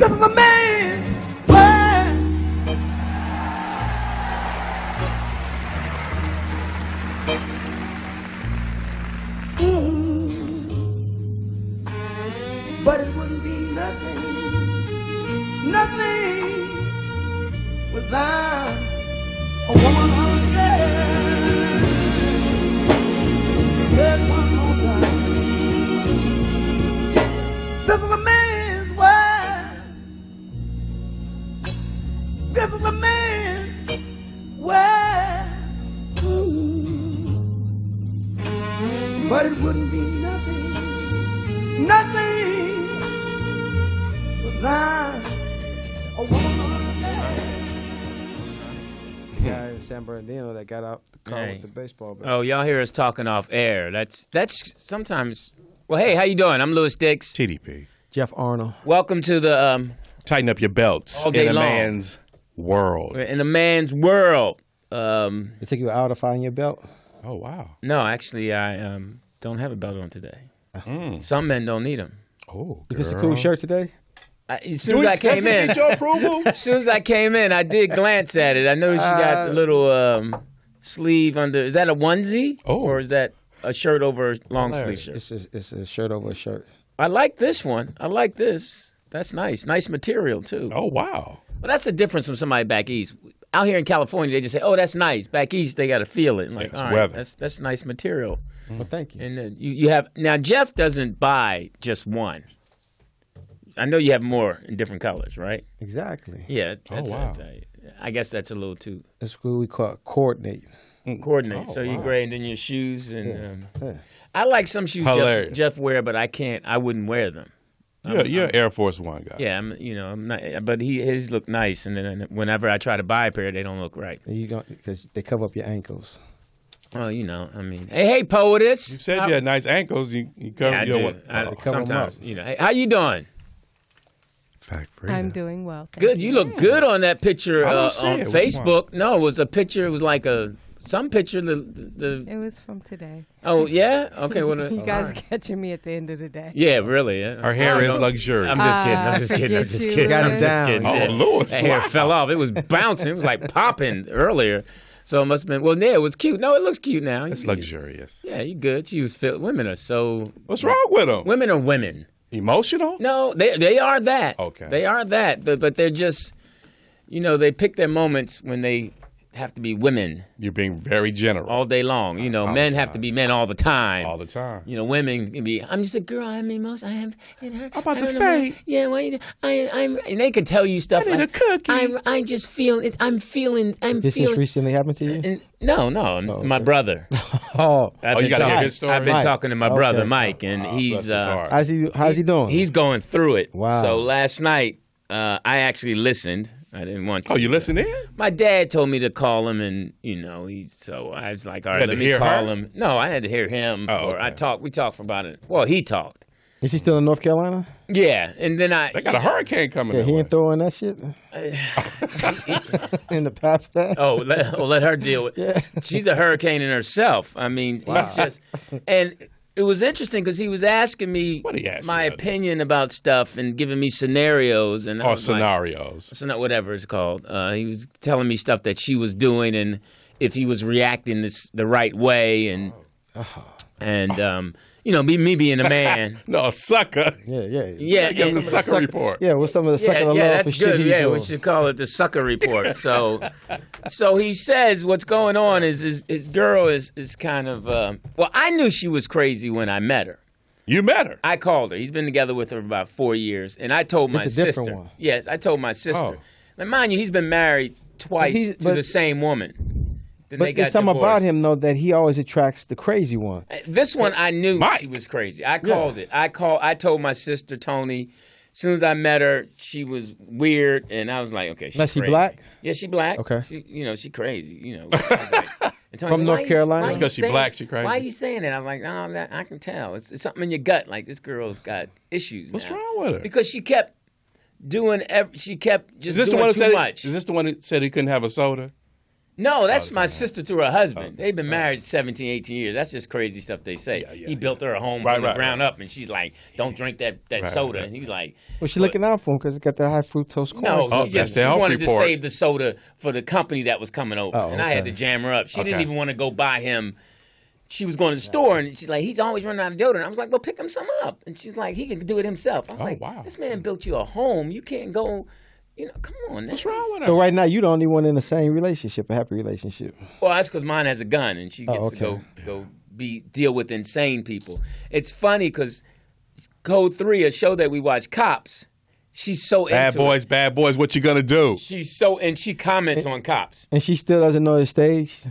This is a man's world. But it wouldn't be nothing without a woman. Yeah. Said one more time. This is a man's world. This is a man's world. But it wouldn't be nothing without a woman. Guy in San Bernardino that got out the car with the baseball bat. Oh, y'all hear us talking off air. That's sometimes. Well, hey, how you doing? I'm Louis Dix. TDP. Jeff Arnold. Welcome to the Tighten up your belts all day in a long. man's world. In a man's world. It took you an hour to find your belt? Oh, wow. No, actually, I don't have a belt on today. Some men don't need them. Oh, Is this a cool shirt today? As soon as I came in, get your approval? as soon as I came in, I did glance at it. I noticed you got a little sleeve under. Is that a onesie? Oh. Or is that a shirt over a long sleeve shirt? It's a shirt over a shirt. I like this one. I like this. That's nice. Nice material, too. Oh, wow. But that's the difference from somebody back east. Out here in California, they just say, "Oh, that's nice." Back east, they got to feel it. Like, It's all right, weather. that's nice material. Well, thank you. And you have now. Jeff doesn't buy just one. I know you have more in different colors, right? Exactly. Yeah. wow. I guess that's a little too That's what we call coordinate. coordinate. Oh, so you wow. gray and then your shoes and Yeah. I like some shoes Hilarious. Jeff wear, but I can't. I wouldn't wear them. You're an Air Force One guy. Yeah, I'm not. But his look nice, and then whenever I try to buy a pair, they don't look right. You don't because they cover up your ankles. Well, I mean, hey, poetess. You said you had nice ankles. You covered Yeah, I your do. one. I, Oh. cover 'em sometimes, up. hey, how you doing? Fact free. I'm doing well. Thank Good. You look good on that picture I don't on see it. Which Facebook. No, it was a picture. It was like some picture. The It was from today. oh yeah. Okay. Well, You guys are catching me at the end of the day. yeah, really. Yeah. Her hair is luxurious. I'm just kidding. I'm just kidding. I'm forget just you, kidding. Got I'm it just down. kidding. Oh, Yeah. Louis, That hair wow. fell off. It was bouncing. It was like popping earlier. So it must have been. Well, yeah, it was cute. No, it looks cute now. It's luxurious. Yeah, you good. She was women are so. What's wrong with them? Women are women. Emotional? No, they are that. Okay. They are that. But they're just, they pick their moments when they have to be women You're being very general. all day long. Men have to be men all the time. All the time. Women can be. I'm just a girl. I'm emotional. I have. I'm about I to don't know why- faint. Yeah. Why? I'm. And they can tell you stuff. I need a cookie. I just feel it. I'm feeling. This just recently happened to you? And no, my brother. Oh, you gotta hear his story? I've been Mike. talking to my brother Okay. Mike, and Bless he's. his heart. how's he doing? He's going through it. Wow. So last night, I actually listened. I didn't want to. Oh, you listen in? My dad told me to call him, and so I was like, all right, had let to me hear call her? him. No, I had to hear him. Oh, okay. We talked for about it. Well, he talked. Is he still in North Carolina? Yeah, and then They got a hurricane coming. Yeah, that he way. ain't throwing that shit in the path of that. Oh, let her deal with. Yeah. She's a hurricane in herself. I mean, he's just and. It was interesting because he was asking me What'd he ask my you about? opinion about stuff and giving me scenarios and I Or was like, scenarios. so not whatever it's called. He was telling me stuff that she was doing and if he was reacting the right way and me being a man. No, a sucker. Yeah. Yeah, Give him the and- sucker report. Yeah, what's some of the sucking yeah, along for that's shit good. he Yeah, doing? we should call it the sucker report. So he says what's going on is his girl is kind of I knew she was crazy when I met her. You met her. I called her. He's been together with her for about 4 years, and I told my It's a different sister. one. Yes, I told my sister. Oh. Now, mind you, he's been married twice to but- the same woman. Then But they got there's something about divorced. him, though, that he always attracts the crazy one. This one I knew Mike. she was crazy. I called it. I told my sister Tony. As soon as I met her, she was weird, and I was like, okay, she's Now, she crazy. black? Yeah, she black. Okay. She crazy. I was like, and Tony's From like, North "Why you- Carolina? why Just you 'cause she saying- black, she crazy? Why are you saying that? I was like, no, I can tell. It's something in your gut. Like this girl's got issues. What's now. wrong with her? Because she kept doing. She kept just Is this the doing one that too said? much. Is this the one that said he couldn't have a soda? No, that's my sister to her husband. They've been married 17, 18 years. That's just crazy stuff they say. He built her a home from the ground up, and she's like, don't drink that soda. And he's like... Well, she's looking out for him because it's got that high fructose corn. No, she wanted to save the soda for the company that was coming over. And I had to jam her up. She didn't even want to go buy him. She was going to the store, and she's like, he's always running out of deodorant. I was like, well, pick him some up. And she's like, he can do it himself. I was like, this man built you a home. You can't go... come on. What's wrong with her? So right now, you're the only one in the same relationship, a happy relationship. Well, that's because mine has a gun, and she gets to go deal with insane people. It's funny because Code 3, a show that we watch, Cops, she's so Bad into it. Bad boys, what you gonna do? And she comments on Cops. And she still doesn't know the stage?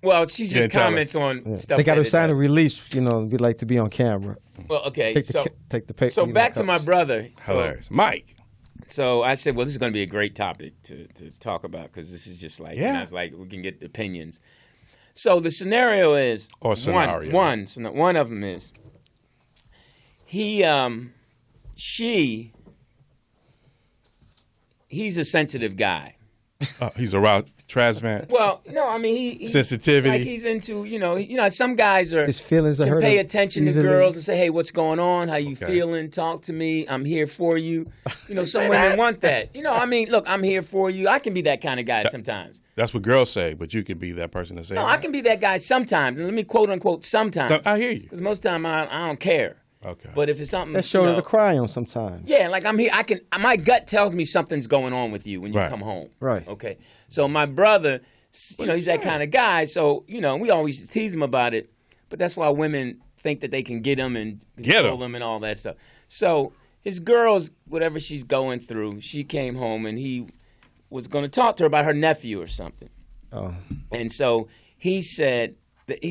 Well, she just comments on stuff. They got to sign a release, be like to be on camera. Well, okay. Take the paper. So back to my brother. Hilarious. Mike. So I said, well, this is going to be a great topic to talk about because this is just like, I was like, we can get opinions. So the scenario is, one of them is, he's a sensitive guy. He's around Trasman. Well, no, I mean sensitivity. Like he's into, some guys his feelings can hurt pay attention to easily. girls and say, hey, what's going on? How you feeling? Talk to me. I'm here for you. Some women want that. Look, I'm here for you. I can be that kind of guy sometimes. That's what girls say, but you can be that person to say. No, I can be that guy sometimes. And let me quote unquote sometimes. I hear you. Because most of the time I don't care. Okay. But if it's something that show to cry on sometimes. Yeah, like I'm here. My gut tells me something's going on with you when you come home. Right. Okay. So my brother, he's that kind of guy. So we always tease him about it. But that's why women think that they can get him and control him and all that stuff. So his girl's whatever she's going through, she came home and he was going to talk to her about her nephew or something. Oh. And so he said,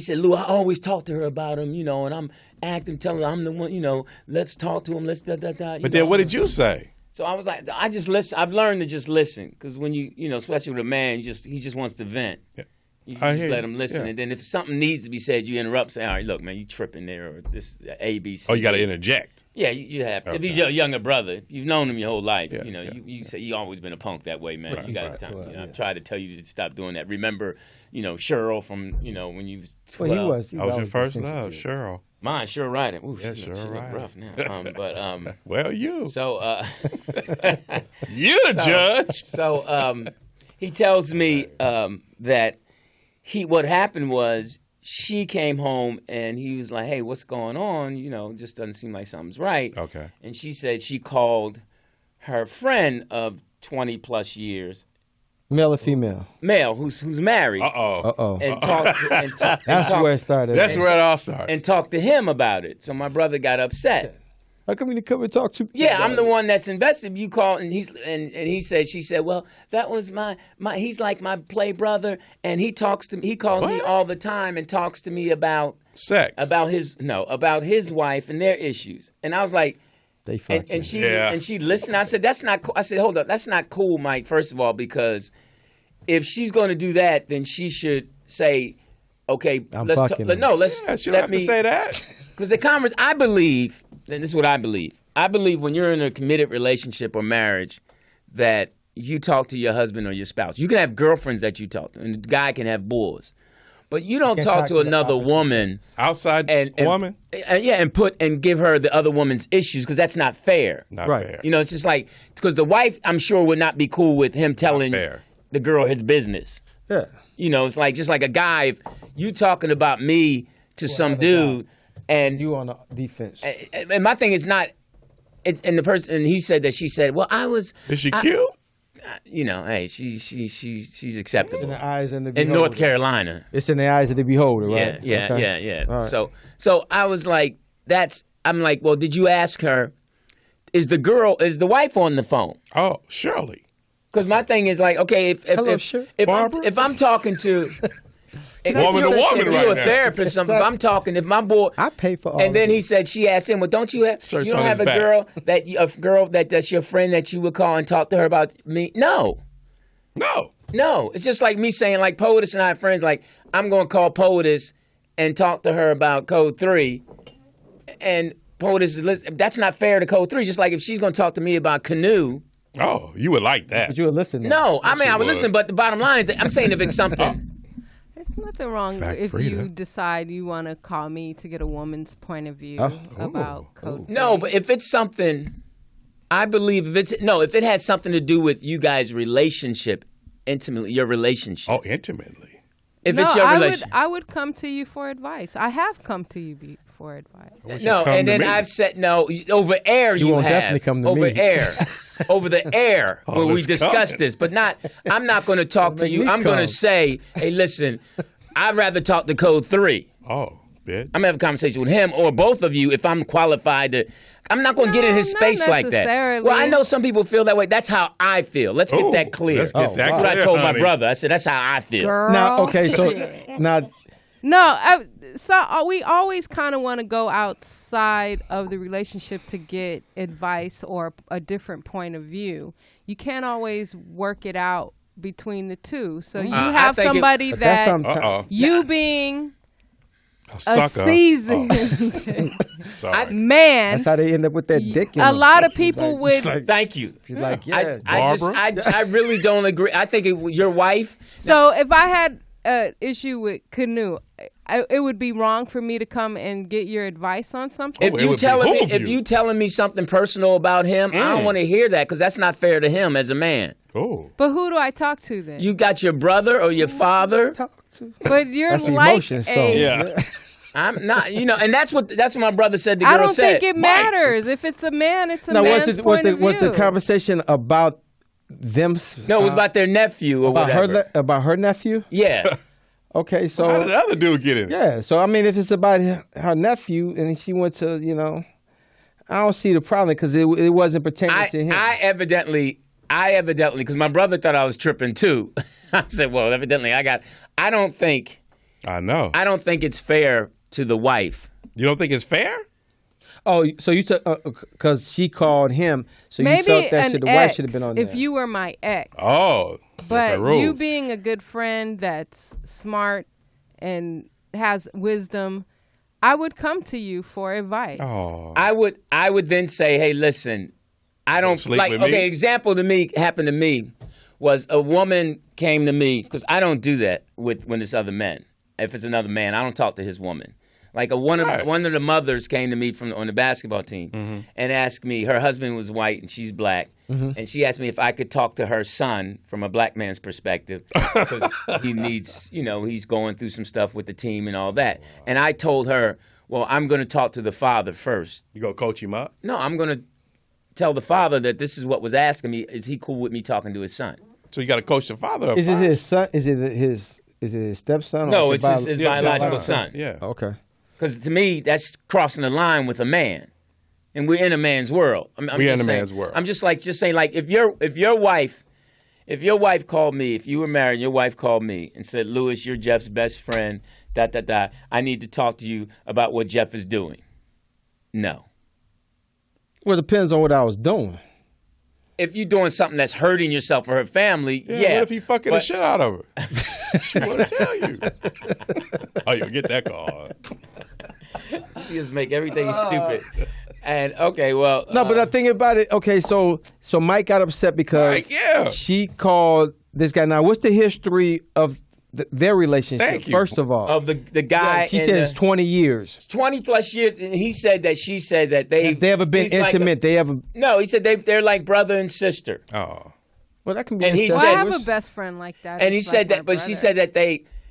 Lou, I always talk to her about him, and I'm acting, telling her I'm the one, let's talk to him, let's da-da-da. But then what did you say? So I was like, I just listen. I've learned to just listen because when especially with a man, he just wants to vent. Yeah. You just let him listen. Yeah. And then if something needs to be said, you interrupt, say, all right, look, man, you tripping there, or this ABC. Oh, you got to interject. Yeah, you have to. Okay. If he's your younger brother, you've known him your whole life. You say you always been a punk that way, man. You got time. I've tried to tell you to stop doing that. Remember, Cheryl from when you was 12. Well, he was your first love, Cheryl. Mine, Cheryl Ryder. Ooh, yeah, she Cheryl rough now. Well, you. So you the judge. So he tells me that what happened was she came home and he was like, hey, what's going on? Just doesn't seem like something's right. Okay. And she said she called her friend of 20 plus years. Male or female? Male, who's married. Uh-oh. And talked. That's where it started. That's where it all starts. And talked to him about it. So my brother got upset. How come you didn't come and talk to me? Yeah, I'm the one that's invested. You called, and she said, well, that was my he's like my play brother, and he calls me all the time and talks to me about sex, about his wife and their issues. And I was like, they fucking. And she listened. I said, that's not cool. I said, hold up, that's not cool, Mike. First of all, because if she's going to do that, then she should say, okay, let's let me say that because the I believe. And this is what I believe. I believe when you're in a committed relationship or marriage that you talk to your husband or your spouse. You can have girlfriends that you talk to, and the guy can have boys. But you don't talk to another woman. Outside woman? And give her the other woman's issues because that's not fair. Not fair. It's just like, because the wife, I'm sure, would not be cool with him telling the girl his business. Yeah. It's like, just like a guy, if you talking about me to some dude. And you on the defense. And my thing is not, and the person, and he said that she said, well, I was. Is she cute? Hey, she's acceptable. It's in the eyes of the beholder. In North Carolina. It's in the eyes of the beholder, right? Yeah. Right. So I was like, I'm like, well, did you ask her, is the wife on the phone? Oh, surely. Because my thing is like, okay, if I'm talking to. Woman to woman if you're a therapist, if I'm talking, if my boy, I pay for all. And then he said, she asked him, well, don't you have a girl that's your friend that you would call and talk to her about me? No. It's just like me saying, like POTUS and I are friends. Like I'm going to call POTUS and talk to her about Code 3, and POTUS is listening. That's not fair to Code 3. Just like if she's going to talk to me about Canoe. Oh, you would like that. But you would listen. No, I mean, you I would would. listen, but the bottom line is, I'm saying if it's something. It's nothing wrong Fact if Frida. you decide you want to call me to get a woman's point of view about code. No, but if it's something, I believe if it has something to do with you guys' relationship, intimately, your relationship. Oh, intimately. If it's your relationship. I would come to you for advice. I have come to you for advice. No, come and to then me. I've said no over air. You won't have definitely come to over me. air, over the air where we it's discuss coming. this. But not. I'm not going to talk to Make you. me I'm going to come. say, hey, listen, I'd rather talk to Code 3. Oh, bitch. I'm gonna have a conversation with him or both of you if I'm qualified to. I'm not going to get in his not space like that. necessarily. Well, I know some people feel that way. That's how I feel. Let's get Oh, that clear. let's get that That's what I clear, told my honey. brother. I said that's how I feel. Girl. Now, okay, so now No, we always kind of want to go outside of the relationship to get advice or a different point of view. You can't always work it out between the two. So you I have think somebody that's that sometimes. you being A a sucker. seasoned Sorry. man, That's how they end up with that dick. In a them. lot of people would. Thank you. She's like, yeah. I really don't agree. I think your wife. So if I had an issue with Canoe, it would be wrong for me to come and get your advice on something. If it you would telling me, behoove if you. you telling me something personal about him, I don't want to hear that because that's not fair to him as a man. Oh. But who do I talk to then? You got your brother or your father. Talk to. But you're That's like emotion. So Yeah. I'm not, and that's what my brother said. The girl I don't said. think it matters. If it's a man, it's a now, man's point of was the view. conversation about them? No, it was about their nephew or about whatever. about her nephew. Yeah. Okay, so How did the other dude get in? yeah, so I mean, if it's about her nephew and she went to, I don't see the problem because it wasn't pertaining to him. I evidently, because my brother thought I was tripping too. I said, well, evidently I don't think it's fair to the wife. You don't think it's fair? Oh, so you took because she called him, so Maybe you felt that an the wife ex, should have been on if there. you were my ex. Oh. But different rules. you being a good friend that's smart and has wisdom, I would come to you for advice. Oh. I would then say, hey, listen, I don't sleep like. with me? Okay, example to me happened to me was a woman came to me because I don't do that when it's other men. If it's another man, I don't talk to his woman. Like one of the mothers came to me on the basketball team and asked me. Her husband was white and she's black, and she asked me if I could talk to her son from a black man's perspective because he needs, he's going through some stuff with the team and all that. And I told her, well, I'm going to talk to the father first. You gonna coach him up? No, I'm going to tell the father that this is what was asking me. Is he cool with me talking to his son? So you got to coach the father up. Is it his son? Is it his stepson? No, or it's his biological son. Yeah. Okay. Because to me, that's crossing the line with a man, and we're in a man's world. I'm We in just a saying- man's world. I'm just saying, like if your wife called me, if you were married, and your wife called me and said, "Louis, you're Jeff's best friend. I need to talk to you about what Jeff is doing." No. Well, it depends on what I was doing. If you're doing something that's hurting yourself or her family, yeah. What if he fucking the But- shit out of her? She want to tell you. Oh, you'll get that call. You just make everything stupid. And okay, well, No, but the thing about it, okay, so Mike got upset because Mike, yeah. she called this guy. Now, what's the history of their relationship? Thank you. First of all, of the guy, she and said it's 20 years. 20 plus years, and she said that They ever been he's like intimate? They ever? no, he said they're like brother and sister. Oh, Well, that can be. And he Well, I said- have a best friend like that. And he It's said like that, my but she brother. said that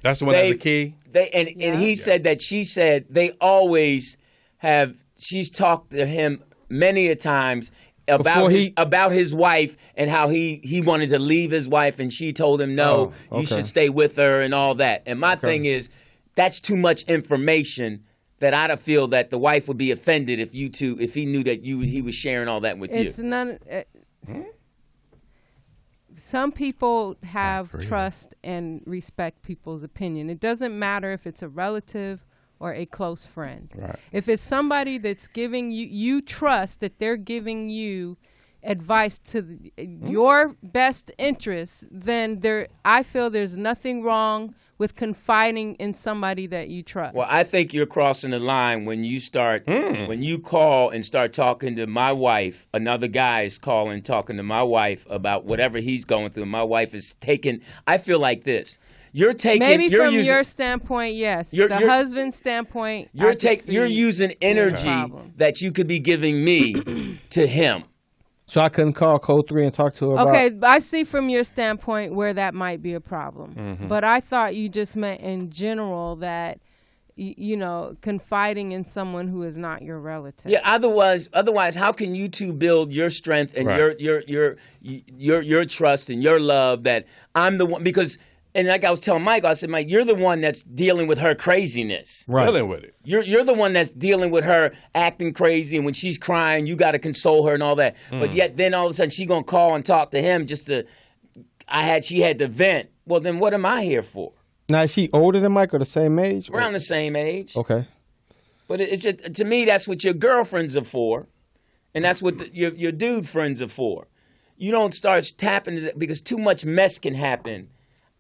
that's the one that's the key. and he said that she said they always have. She's talked to him many a times Before about his wife and how he wanted to leave his wife, and she told him no, Oh, you okay. should stay with her and all that. And my thing is, that's too much information. That I'd feel that the wife would be offended if he knew that he was sharing all that with It's you. none. Some people have trust and respect people's opinion. It doesn't matter if it's a relative or a close friend. Right. If it's somebody that's giving you trust that they're giving you advice to your best interest, then I feel there's nothing wrong with confiding in somebody that you trust. Well, I think you're crossing the line when you start when you call and start talking to my wife. Another guy is calling, talking to my wife about whatever he's going through. My wife is taking. I feel like this. You're taking. Maybe you're from using, your standpoint, yes. You're- The you're- husband's standpoint, You're I could see You're using energy problem. that you could be giving me to him. So I couldn't call Code 3 and talk to her about. Okay, I see from your standpoint where that might be a problem. Mm-hmm. But I thought you just meant in general that, confiding in someone who is not your relative. Yeah. Otherwise, how can you two build your strength and Right. your trust and your love that I'm the one because. And like I was telling Michael, I said, Mike, you're the one that's dealing with her craziness. Right. Dealing with it. You're the one that's dealing with her acting crazy, and when she's crying, you got to console her and all that. But yet, then all of a sudden, she gonna call and talk to him just to. She had to vent. Well, then what am I here for? Now, is she older than Mike or the same age? We're around the same age. Okay. But it's just to me, that's what your girlfriends are for, and that's what your dude friends are for. You don't start tapping into that because too much mess can happen.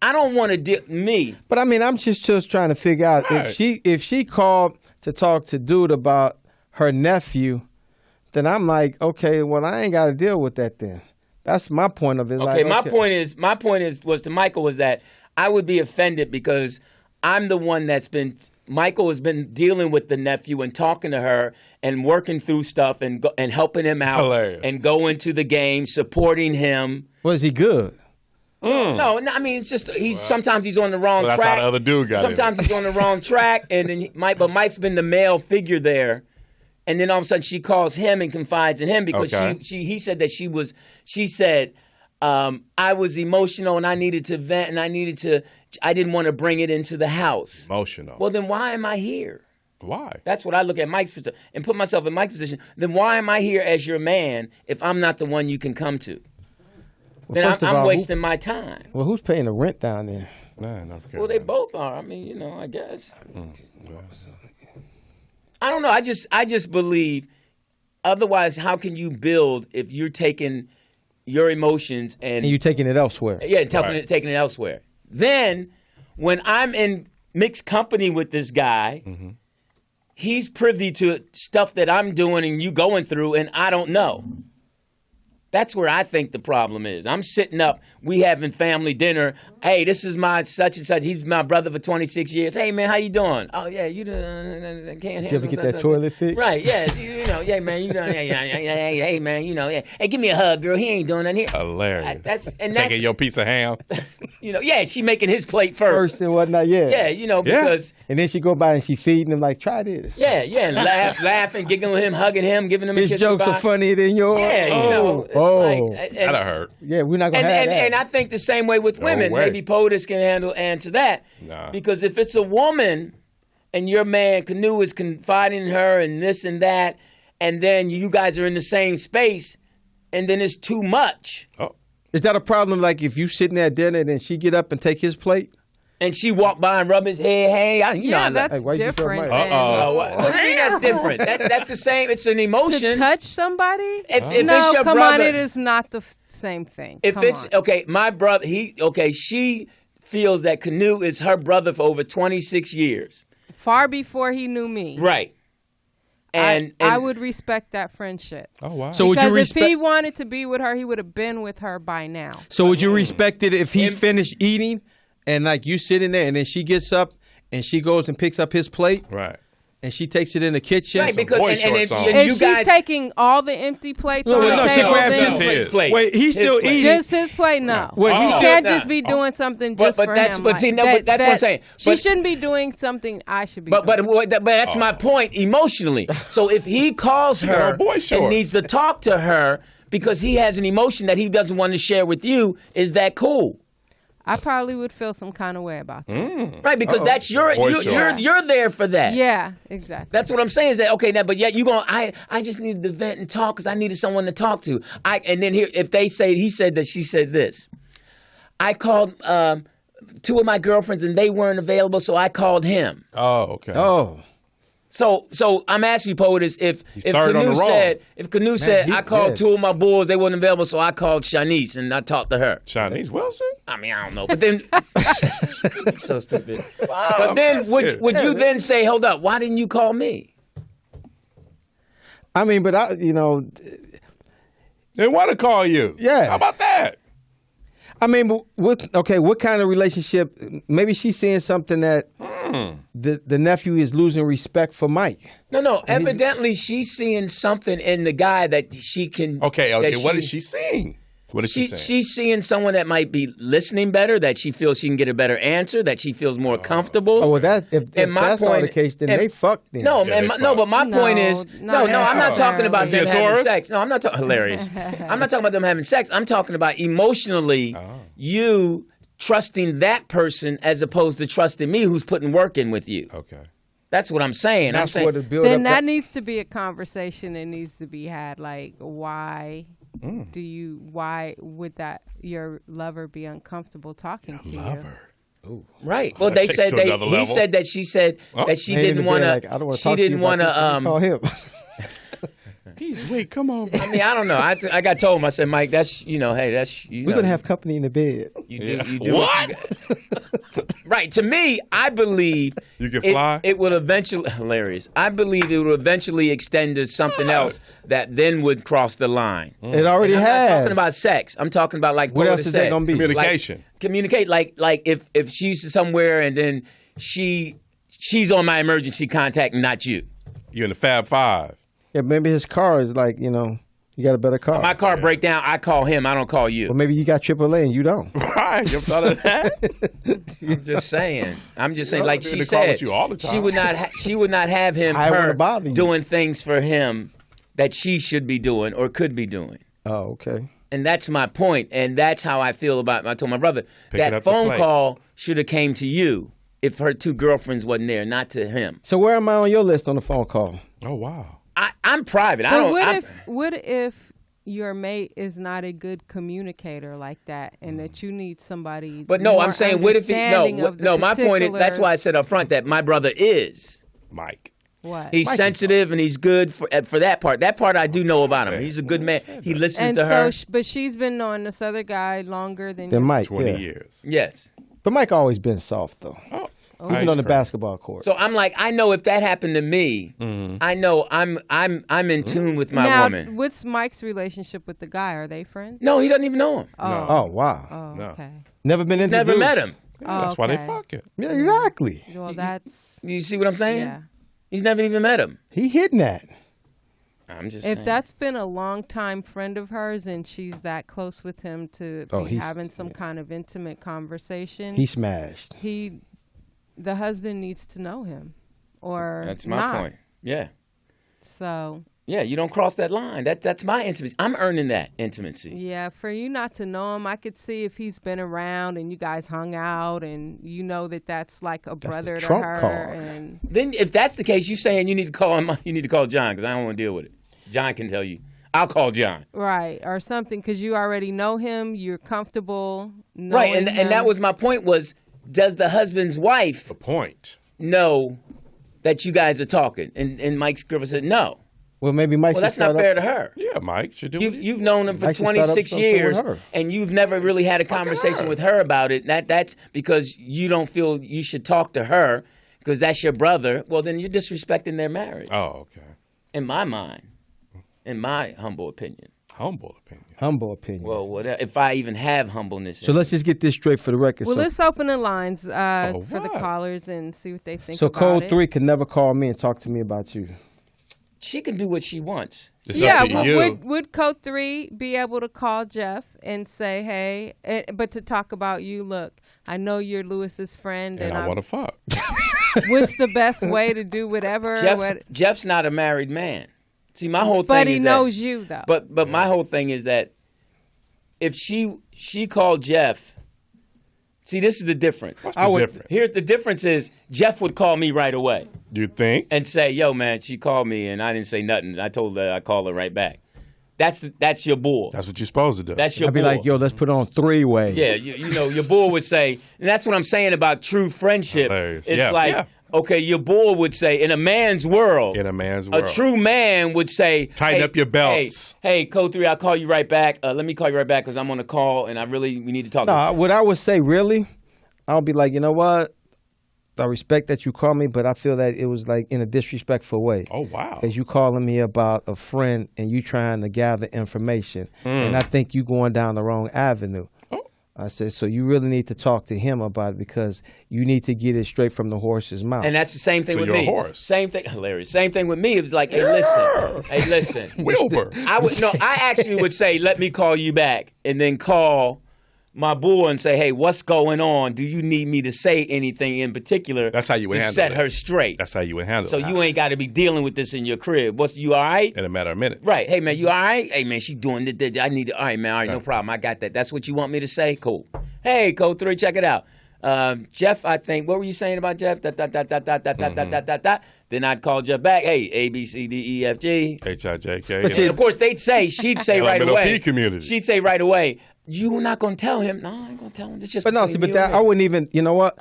I don't want to deal me. But I mean, I'm just trying to figure out Right. if she called to talk to dude about her nephew, then I'm like, okay, well, I ain't got to deal with that then. That's my point of it. Okay, like, my point is was to Michael was that I would be offended because I'm the one Michael has been dealing with the nephew and talking to her and working through stuff and helping him out Hilarious. and going to the game, supporting him. Was he good? No, I mean it's just sometimes he's on the wrong So track. that's how the other dude got in Sometimes he's on the wrong track, and then Mike's been the male figure there, and then all of a sudden she calls him and confides in him because Okay. he said that she said I was emotional and I needed to vent and I didn't want to bring it into the house. Emotional. Well, then why am I here? Why? That's what I look at Mike's position and put myself in Mike's position. Then why am I here as your man if I'm not the one you can come to? Well, Then first of I'm all, wasting my time. Well, who's paying the rent down there? Man, I'm Well, they both are. I mean, I guess. I don't know. I just believe. Otherwise, how can you build if you're taking your emotions And you taking it elsewhere. taking it elsewhere? Then, when I'm in mixed company with this guy, he's privy to stuff that I'm doing and you going through, and I don't know. That's where I think the problem is. I'm sitting up, we having family dinner. Hey, this is my such and such. He's my brother for 26 years. Hey, man, how you doing? Oh, yeah, you can't handle. You ever get that toilet fixed? Right, yeah, yeah, man, hey, man, yeah. Hey, give me a hug, girl. He ain't doing nothing here. Hilarious. That's Taking your piece of ham. yeah, she making his plate first. First and whatnot, yeah. Yeah, because. And then she go by and she feeding him like, try this. Yeah, and laughing, giggling with him, hugging him, giving him a His kiss jokes goodbye. are funnier than yours. Yeah, it's like, That'll hurt. Yeah, we're not gonna have that. And I think the same way with women. way. Maybe POTUS can answer that. Nah. Because if it's a woman and your man Canoe is confiding in her and this and that, and then you guys are in the same space, and then it's too much, Oh. Is that a problem? Like if you sitting at dinner and then she get up and take his plate? and she walk by and rub his head, hey, That's Hey, why you just different. rub than- what do you mean that's different? That's the same. It's an emotion. To touch somebody? If No, it's your come brother, on, it is not the same thing. If Come it's on. okay, my brother, she feels that Canoe is her brother for over 26 years. Far before he knew me. Right. And I would respect that friendship. Oh, wow. So would Because you if respect? he wanted to be with her, he would have been with her by now. So would you respect it if he's finished eating and like you sitting there and then she gets up and she goes and picks up his plate Right. and she takes it in the kitchen? right, because boy and shorts on. and If you she's guys taking all the empty plates No, on no, the she table, grabs then his plate. Wait, he's His still plate. eating. just his plate, no. Wait, He he's still. can't just be doing something just but for that's- him. but see, no, but that's what I'm saying. She But- shouldn't be doing something I should be But doing. that's my point emotionally. So if he calls got her a boy and short. needs to talk to her because he has an emotion that he doesn't want to share with you, is that cool? I probably would feel some kind of way about that. Right, because that's Boy you're short. there for that. Yeah, exactly. That's what I'm saying is that okay now, but yet you going I just needed to vent and talk because I needed someone to talk to. And then here if they say he said that she said this, I called two of my girlfriends and they weren't available, so I called him. Oh, okay. Oh, So I'm asking you, POTUS, if started on Canoe the wrong. said I called yeah. two of my boys, they weren't available, so I called Shanice and I talked to her. Chinese Wilson? I mean, I don't know. But then, so stupid. But then, would you then say, hold up, why didn't you call me? I mean, but They want to call you. Yeah. How about that? I mean, what kind of relationship? Maybe she's seeing something that the nephew is losing respect for Mike. No. Evidently, she's seeing something in the guy that she can. Okay. What is she seeing? What is she saying? She's seeing someone that might be listening better, that she feels she can get a better answer, that she feels more comfortable. Oh, well, if that's all the case, then they fucked him. No, but my point is, I'm not talking about them having sex. No, I'm not talking, hilarious. I'm not talking about them having sex. I'm talking about emotionally, you trusting that person as opposed to trusting me who's putting work in with you. Okay. That's what I'm saying. That's what it built then up. that needs to be a conversation that needs to be had. Like, why would your lover be uncomfortable talking to Lover. you? Ooh. Right. Well, That takes to another he level. said that she said that she didn't want to. She didn't want to. Call him. Wait, come on. I mean, I don't know. I got told him. I said, Mike, that's hey, that's We're gonna have company in the bed. You do What? Right. To me, I believe You can fly? It will eventually hilarious. I believe it will eventually extend to something else that then would cross the line. It already I'm has. not talking about sex. I'm talking about like What else is that gonna be? Communication. Communicate like if she's somewhere and then she's on my emergency contact and not you. You in the Fab Five. Yeah, maybe his car is like, you got a better car. My car break down, I call him, I don't call you. Well, maybe you got AAA and you don't. Right. You ever thought of that? I'm just saying, like I'll be she in the car said, with you all the time. she would not have him I wouldn't bother you. doing things for him that she should be doing or could be doing. Oh, okay. And that's my point, and that's how I feel about. I told my brother Picking that up the phone plate. call should have came to you if her two girlfriends wasn't there, not to him. So where am I on your list on the phone call? Oh, wow. I'm private. I But don't. what if your mate is not a good communicator like that, and that you need somebody? But no, more I'm saying what if he? understanding of the No. My point is that's particular- why I said up front that my brother is. Mike. What? He's sensitive and he's good for that part. That part I do know about him. He's a good man. He listens and to her. but she's been knowing this other guy longer than Then you. Mike, 20 yeah. years. Yes. But Mike always been soft though, Oh. even on the basketball court. So I'm like, I know if that happened to me, I know I'm in tune with my now, woman. what's Mike's relationship with the guy? Are they friends? No, he doesn't even know him. Oh wow, Oh, No. okay. never been introduced. Never met him. Yeah, that's why they okay. fucking. Yeah, exactly. Well, that's You see what I'm saying? yeah. He's never even met him. He hitting that. I'm just If saying. that's been a longtime friend of hers and she's that close with him to be he's- having some kind of intimate conversation, He smashed. the husband needs to know him, or That's my not. point. Yeah. So Yeah, you don't cross that line. That's my intimacy. I'm earning that intimacy. yeah, for you not to know him, I could see if he's been around and you guys hung out and you know that that's like a brother to trump her. card. And Then if that's the case, you saying you need to call him. You need to call John because I don't want to deal with it. John can tell you. I'll call John. right, or something, because you already know him, you're comfortable knowing Right, and him. that was my point. Was does the husband's wife The point. know that you guys are talking? And Mike Scriver said no. Well, maybe Mike. Well, should that's not start fair up- to her. Yeah, Mike should do it. You've known him for Mike should start up 26 something with years, her. and you've never really had a conversation her. with her about it. That's because you don't feel you should talk to her because that's your brother. Well, then you're disrespecting their marriage. Oh, okay. In my mind, in my humble opinion. Humble opinion. Humble opinion. Well, whatever, if I even have humbleness. So let's just get this straight for the record. Well, so let's open the lines for the what? callers and see what they think so about Code it. 3 can never call me and talk to me about you. She can do what she wants. It's Yeah, up to you. would Code 3 be able to call Jeff and say, hey, but to talk about you, look, I know you're Lewis's friend, and I want to fuck. what's the best way to do whatever? Jeff's not a married man. See, my whole thing But is he that- knows you, though. But my whole thing is that if she called Jeff, see, this is the difference. What's the difference? Here's the difference is Jeff would call me right away You think? and say, yo, man, she called me and I didn't say nothing. I told her I'd call her right back. That's your bull. That's what you're supposed to do. That's your I'd be bull. like, yo, let's put on 3-way. Yeah, you know, your bull would say, and that's what I'm saying about true friendship. Hilarious. It's Yeah, like, yeah. okay, your boy would say, in a man's world, a true man would say, tighten up your belts. Hey, Code 3, I'll call you right back. Let me call you right back because I'm on a call and we need to talk. No, what I would say, really, I'll be like, you know what? I respect that you called me, but I feel that it was like in a disrespectful way. Oh, wow. Because you calling me about a friend and you trying to gather information. And I think you going down the wrong avenue. I said, so you really need to talk to him about it because you need to get it straight from the horse's mouth. And that's the same thing with you're me. A horse. Same thing, hilarious. Same thing with me. It was like, hey, listen. Wilbur. I actually would say, let me call you back, and then call my boy and say, hey, what's going on? Do you need me to say anything in particular? That's how you would to handle set it. her straight. That's how you would handle so it. So you ain't got to be dealing with this in your crib. You all right? In a matter of minutes. Right. Hey, man, you all right? Hey, man, she doing this. I need to. All right, man. All right, no problem. I got that. That's what you want me to say? Cool. Hey, Code 3, check it out. Jeff, I think, what were you saying about Jeff? Then I'd call Jeff back. Hey, A, B, C, D, E, F, G. H-I-J-K. But see, And of course, she'd say right away. Community. She'd say right away, you're not going to tell him. No, I ain't going to tell him. It's just But no, see, but that I wouldn't even, you know what?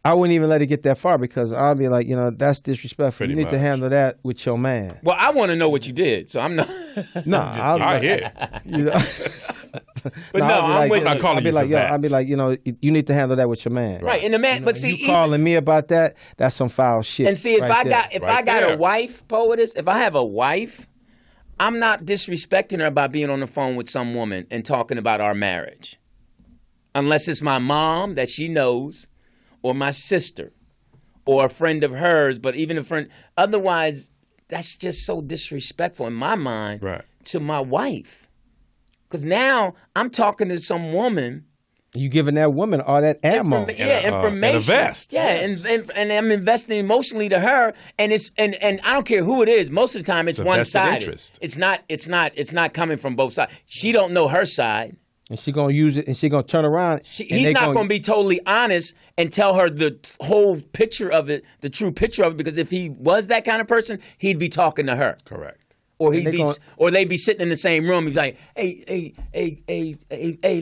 I wouldn't even let it get that far because I'll be like, that's disrespectful. Pretty you need much. to handle that with your man. Well, I want to know what you did, so I'm not. No, I hear. You know, But no, I'm with you. not calling I'll be you like, for that. I'll be like, you need to handle that with your man. Right, and the man, but see, you calling me about that, that's some foul shit. and see, if right I got there. a wife, poetess, if I have a wife, I'm not disrespecting her by being on the phone with some woman and talking about our marriage, unless it's my mom that she knows, or my sister, or a friend of hers. But even a friend, otherwise, that's just so disrespectful in my mind to my wife. Because now I'm talking to some woman. You giving that woman all that ammo. Information. And a vest. Yeah, and I'm investing emotionally to her, and I don't care who it is. Most of the time, it's a one vested sided. interest. It's not coming from both sides. She don't know her side. And she gonna use it, and she gonna turn around. He's not gonna be totally honest and tell her the whole picture of it, the true picture of it. Because if he was that kind of person, he'd be talking to her. Correct. Or they'd be sitting in the same room. He'd be like, hey,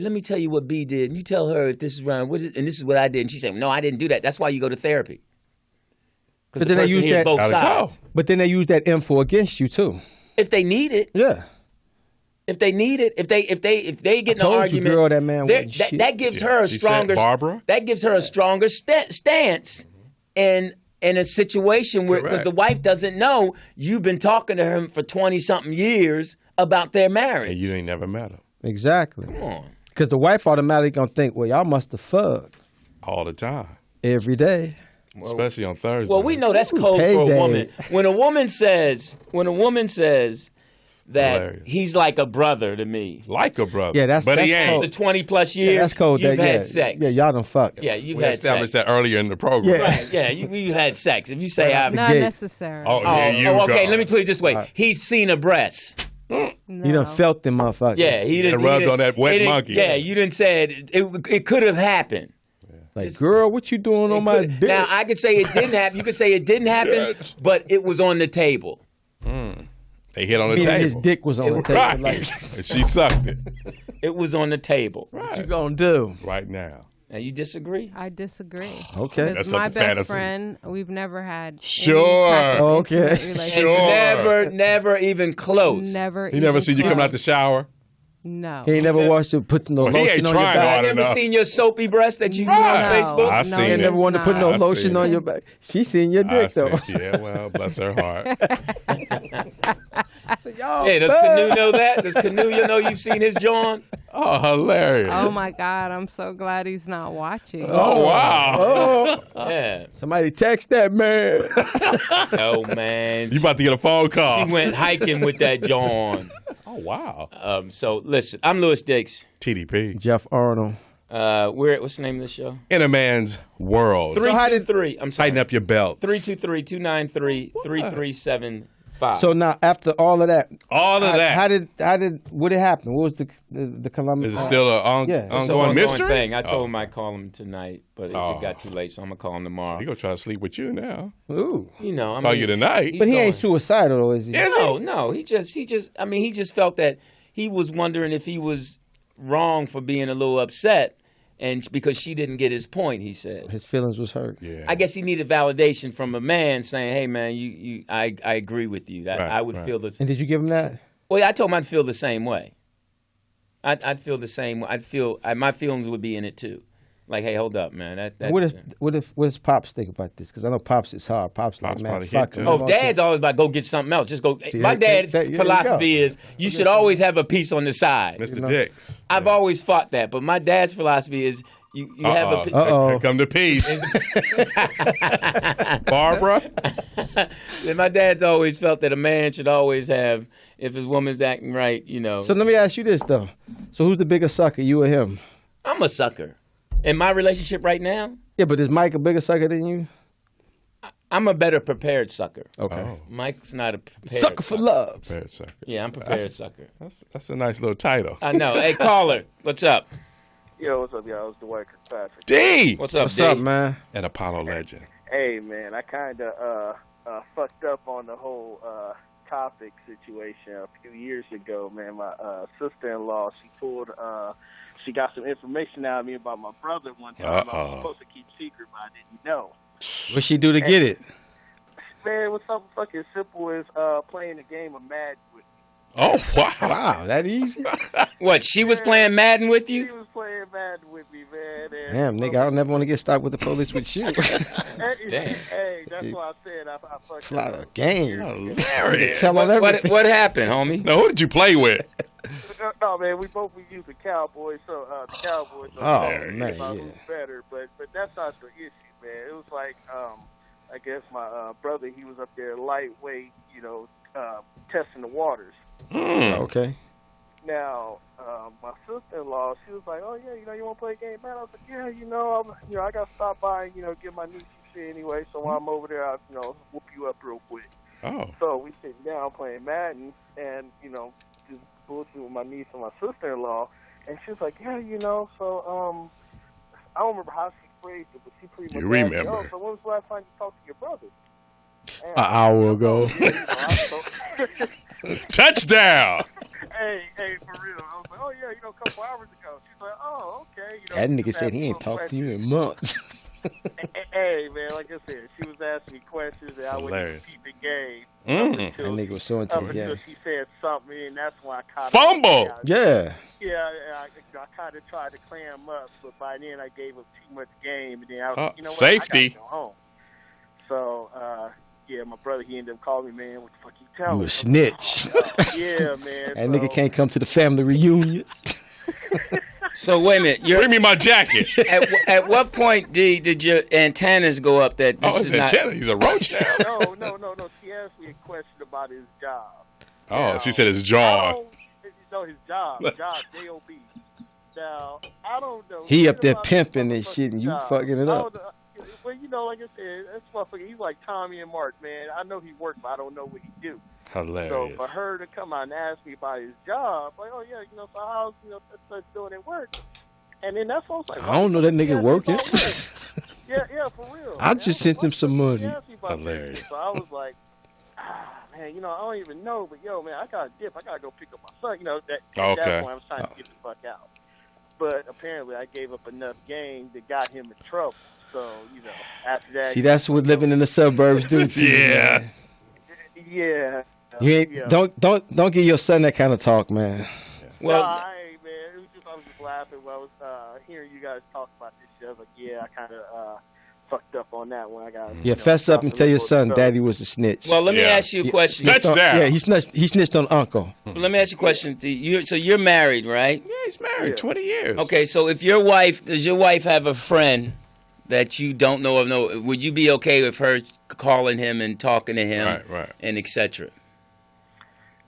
let me tell you what B did. And you tell her if this is wrong, and this is what I did. And she said, no, I didn't do that. That's why you go to therapy. Because the person hears both sides. But then they use that info against you too. If they need it. Yeah. If they need it, if they get in an argument, you, girl, that man that gives her a stronger. Barbara? That gives her a stronger stance in a situation where, because the wife doesn't know you've been talking to him for 20-something years about their marriage. And you ain't never met him. Exactly. Come on. Because the wife automatically gonna think, well, y'all must have fucked All the time. every day. Especially on Thursday. Well, we know that's code for a payday. woman. When a woman says that Hilarious. he's like a brother to me. Like a brother. Yeah, that's But he code. ain't. The 20 plus years, Yeah, that's cold. you've that, had yeah. sex. Yeah, y'all done fucked. Yeah, you've We had established sex. that earlier in the program. Yeah. Right, yeah, you had sex. If you say I've Not gay. necessarily. Oh, yeah, you go. okay, let me put it this way. He's seen a breast. No. He done felt them motherfuckers. Yeah, he didn't. rubbed he didn't- on that wet he didn't- monkey. Yeah, you didn't say it could have happened. Like, girl, what you doing on my dick? Now, I could say it didn't happen. You could say it didn't happen, but it was on the table. They hit on the Meaning table. his dick was on the table. Right. Like, And she sucked it. It was on the table. what you gonna do? Right now. Now, you disagree? I disagree. Okay. That's Because my something best fantasy. friend, we've never had any Sure. type of Okay. intimate relationship. Sure. Never even close. Never. He never even seen you coming out close. the shower? No. He ain't never watched you put no Well, he lotion ain't on your trying back. hard I never enough. seen your soapy breast that you do on Right. Facebook. I no, seen He it. ain't never wanted to put no I lotion seen on it. your back. She seen your dick though. Yeah, well, bless her heart. Hey, does Canoe know that? Does Canoe know you've seen his John? Oh, hilarious. Oh my God! I'm so glad he's not watching. Oh, wow. Oh, Yeah. somebody text that man. Oh, man. You about to get a phone call. She went hiking with that John. Oh, wow. So, listen, I'm Lewis Dix. TDP. Jeff Arnold. What's the name of the show? In a man's world. 323. I'm sorry. Tighten up your belt. 323-293-3375. So now, after all of that, All of that. what did happen? What was the Columbus? Is it still an Yeah. It's an ongoing mystery? thing. I told him I'd call him tonight, but it got too late, so I'm going to call him tomorrow. He gonna try to sleep with you now. Ooh. You know, I Call mean, you tonight. But he going- ain't suicidal, though, is he? No. He just felt that he was wondering if he was wrong for being a little upset and because she didn't get his point, he said. His feelings was hurt. Yeah. I guess he needed validation from a man saying, "Hey, man, I agree with you. I would feel the." And did you give him that? Well, I told him I'd feel the same way. I'd feel the same way. My feelings would be in it too. Like, hey, hold up, man. What does Pops think about this? Because I know Pops is hard. Pops like, man, probably fuck hit him. too. Oh, Dad's always about go get something else. Just go. See, My dad's there you philosophy go. is you should always have a piece on the side. Mr. Dix. I've always fought that, but my dad's philosophy is you have a piece. Uh-oh. Here come the peace. Barbara. And my dad's always felt that a man should always have, if his woman's acting right, So let me ask you this, though. So who's the bigger sucker, you or him? I'm a sucker. In my relationship right now, Yeah, but is Mike a bigger sucker than you? I'm a better prepared sucker. Okay. Oh. Mike's not a prepared Sucker for love. Bad sucker. Yeah, I'm prepared sucker. That's a nice little title. I know. Hey, caller, what's up? Yo, what's up, y'all? It's Dwight Kirkpatrick. D. What's up, What's D? up, man? An Apollo legend. Hey, man, I kind of fucked up on the whole topic situation a few years ago, man. My sister-in-law, she got some information out of me about my brother one time. I was supposed to keep secret, but I didn't know. What'd she do to get it? Man, it was something fucking simple as playing a game of Madden with me. Oh, wow. Wow, that easy? What, she was playing Madden with She you? was playing Madden with me, man. And Damn, nigga, I don't never want to get stopped with the police with you. Damn. Hey, that's why I said I fucked It's a lot up. of game. Hilarious. Tell on everything. What happened, homie? Now, who did you play with? No, man, we used the Cowboys, so the Cowboys. Oh, Hilarious. man, It's yeah. better, but that's not the issue, man. It was like, I guess my brother, he was up there lightweight, testing the waters. Okay. Now, my sister-in-law, she was like, "Oh yeah, you want to play a game, man?" I was like, "Yeah, I got to stop by and get my niece some shit anyway. So while I'm over there, I'll whoop you up real quick." Oh. So we sitting down playing Madden, and just bullshit with my niece and my sister-in-law, and she was like, "Yeah, so I don't remember how she phrased it, but she pretty much You asked me, remember. "Oh, so when was the last time you talked to your brother?" And An hour ago. Touchdown. Hey, for real. I was like, "Oh yeah, a couple hours ago." She's like, "Oh, okay." That nigga just said he asking ain't some talked to you questions. in months. Hey, man, like I said, she was asking me questions, and I wouldn't Hilarious. keep the game. Mm. That nigga was so into Up the until game. she said something, and that's when I kind of Fumble. Yeah. Yeah, I kind of tried to clam up, but by then I gave up too much game, and then I was like, safety. I gotta go home. So, yeah, my brother, he ended up calling me, "Man, what the fuck you telling You me?" a snitch. Yeah, man. That nigga can't come to the family reunion. So wait a minute. Bring me my jacket. At what point did your antennas go up that this Oh, is his not? antenna. He's a roach now. No. She asked me a question about his job. Oh, she said his I jaw. don't- No, his job, J-O-B. Now, I don't know. He up Shit there about pimping this and shit, and you motherfucking fucking it job. up. I don't know. Well, like I said, that's motherfucker. He's like Tommy and Mark, man. I know he works, but I don't know what he do. So Hilarious. for her to come out and ask me about his job, like, "Oh yeah, so how's that's doing at work?" And then that's what I was like, I don't know that nigga yeah, working. Yeah, for real. I man. just sent him some money. He asked me about Hilarious. this. So I was like, man, I don't even know, but yo, man, I gotta dip. I gotta go pick up my son. At Okay. that point, I was trying to get the fuck out. But apparently, I gave up enough game that got him in trouble. So after that, See, that's what living in the suburbs do to you. Yeah. Man. yeah. You ain't, yeah. don't give your son that kind of talk, man. Well, I ain't, man. I was just laughing when I was hearing you guys talk about this shit. I was like, yeah, I kind of fucked up on that one. I got Yeah, fess up and tell your son daddy was a snitch. let me Yeah. ask you a question. Touchdown. Yeah, he snitched on uncle. Let me ask you a question. So you're married, right? Yeah, he's married Yeah. 20 years. Okay, so if does your wife have a friend that you don't know of? No, would you be okay with her calling him and talking to him, Right. and etc.?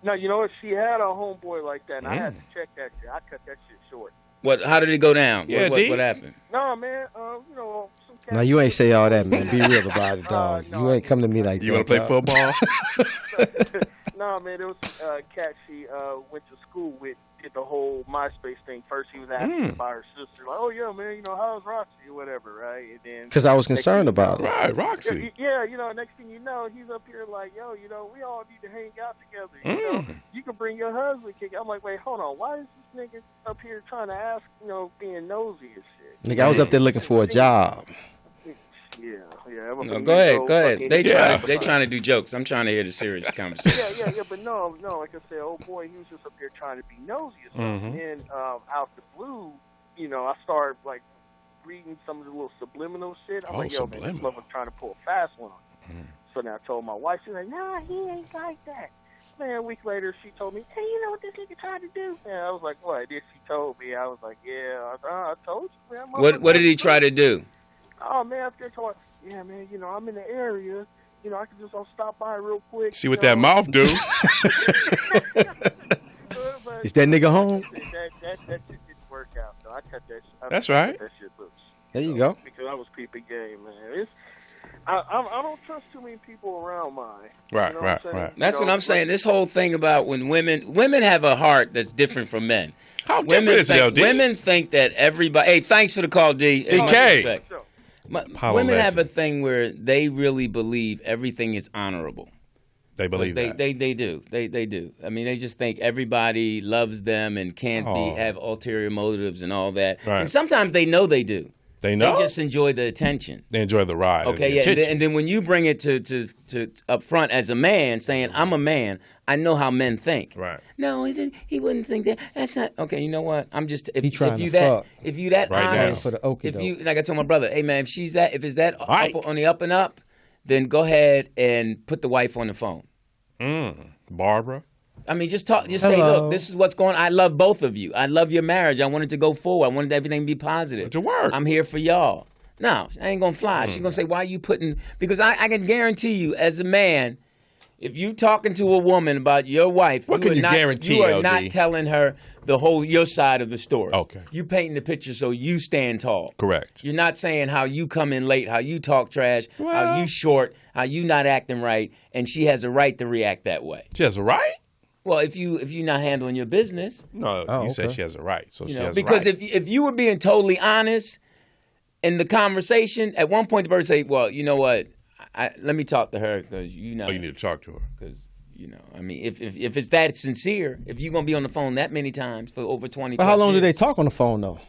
No, you know what? She had a homeboy like that, and I had to check that shit. I cut that shit short. What? How did it go down? Yeah, D. What happened? No, man. Some cat Now you ain't say all that, man. Be real about it, dog. no, You ain't come to me like You that. want to play dog. football? No, man, there was some cat she went to school with did the whole MySpace thing. First, he was asking about her sister, like, "Oh yeah, man, you know, how's Roxy or whatever, right?" And then Because I was concerned about it. Right, Roxy. Yeah, you know, next thing you know, he's up here like, "Yo, you know, we all need to hang out together. You know, you can bring your husband." I'm like, "Wait, hold on. Why is this nigga up here trying to ask, you know, being nosy and shit?" Nigga, I was up there looking for a job. Yeah. No, go ahead. They trying to do jokes. I'm trying to hear the serious conversation. Yeah, but no. Like I said, oh boy, he was just up there trying to be nosy or something. And out the blue, you know, I started like reading some of the little subliminal shit. I'm like, yo, man, this motherfucker trying to pull a fast one on me. So then I told my wife, she's like, nah, he ain't like that. Man, a week later, she told me, hey, you know what this nigga tried to do? And I was like, what? Then she told me. I was like, yeah, I told you, man. What did he try to do? Oh, man, after told yeah, man, you know, I'm in the area. You know, I can just stop by real quick. See what that mouth do. Is that nigga home? That shit didn't work out. So I cut that shit. That's right. That shit loose. There you go. Because I was peeping game, man. I don't trust too many people around mine. Right, you know right. That's what I'm saying. This whole thing about when women have a heart that's different from men. How different is it, D? Women think that everybody. Hey, thanks for the call, D. DK. Women have a thing where they really believe everything is honorable. They believe that. They do. They do. I mean, they just think everybody loves them and can't have ulterior motives and all that. Right. And sometimes they know they do. They know. They just enjoy the attention. They enjoy the ride. Okay, yeah. And then when you bring it to up front as a man, saying I'm a man, I know how men think. Right. No, he wouldn't think that. That's not okay. You know what? I'm just if you that right honest, for the okey if doke. you like I told my brother, hey man, if it's that up, on the up and up, then go ahead and put the wife on the phone. Barbara. I mean, just talk. Just say, look, this is what's going on. I love both of you. I love your marriage. I wanted to go forward. I wanted everything to be positive. To work. I'm here for y'all. No, I ain't going to fly. She's going to say, why are you putting... Because I can guarantee you, as a man, if you talking to a woman about your wife... What can you guarantee, You are LD? not telling her your side of the story. Okay. You painting the picture so you stand tall. Correct. You're not saying how you come in late, how you talk trash, how you short, how you not acting right, and she has a right to react that way. She has a right? Well, if you're not handling your business, No, you said she has a right, so she has because a right. if you were being totally honest in the conversation, at one point the person say, "Well, you know what? Let me talk to her because you know." Oh, you need to talk to her because I mean, if it's that sincere, if you're gonna be on the phone that many times for over 20. But how long do they talk on the phone though?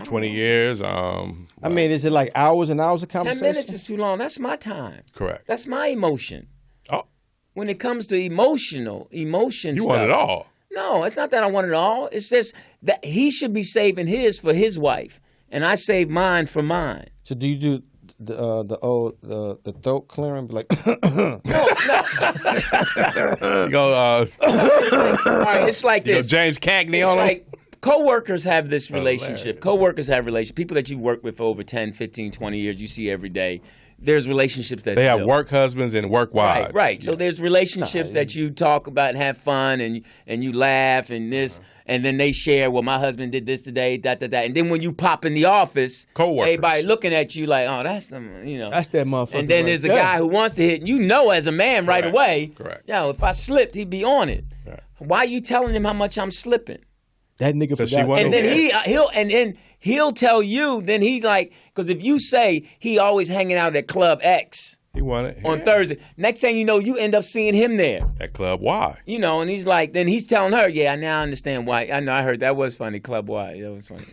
20 years. I mean, is it like hours and hours of conversation? 10 minutes is too long. That's my time. Correct. That's my emotion. Oh. When it comes to emotion You stuff, want it all. No, it's not that I want it all. It's just that he should be saving his for his wife, and I save mine for mine. So do you do the throat clearing? Be like, No. You go, All right, it's like you this. go James Cagney It's on him. like coworkers have this relationship. Coworkers have relationships. People that you work with for over 10, 15, 20 years, you see every day. There's relationships that They have build. work husbands and work wives. Right. So there's relationships that you talk about and have fun and you laugh and this, and then they share, well, my husband did this today, that. And then when you pop in the office, Coworkers. everybody looking at you like, oh, that's them, that's that motherfucker. And then there's a guy who wants to hit, and as a man right Correct. away, Correct. if I slipped, he'd be on it. Right. Why are you telling him how much I'm slipping? That nigga Does forgot. she want And then he'll tell you. Then he's like, because if you say he always hanging out at Club X He wanted on Thursday, next thing you know, you end up seeing him there. at Club Y. And he's like, then he's telling her, yeah, I now understand why. I know, I heard that was funny. Club Y, that was funny.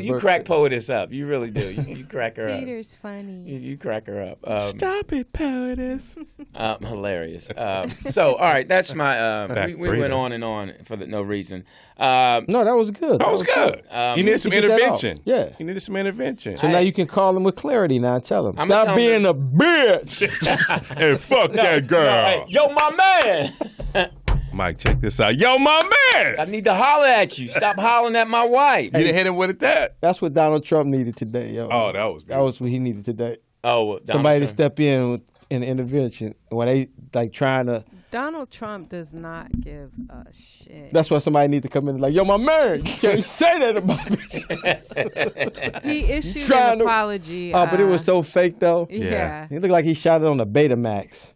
You crack Poetess up. You really do. You crack her up. Peter's funny. You crack her up. Stop it, Poetess. Hilarious. So, all right, that's my. We went on and on for no reason. No, that was good. That was good. He needed some you get that intervention. off. Yeah. He needed some intervention. So now you can call him with clarity. Now tell him, I'ma stop tell being him a bitch. Hey, fuck that girl. Hey, yo, my man. Mike, check this out. Yo, my man. I need to holler at you. Stop hollering at my wife. You didn't hit him with that? That's what Donald Trump needed today, yo. Oh, that was That was what he needed today. Oh, well, Somebody to Donald step in an intervention when they like trying to. Donald Trump does not give a shit. That's why somebody need to come in and like, yo, my man, you can't say that about me. He issued trying an to- apology. Oh, but it was so fake though. Yeah. He looked like he shot it on a Betamax.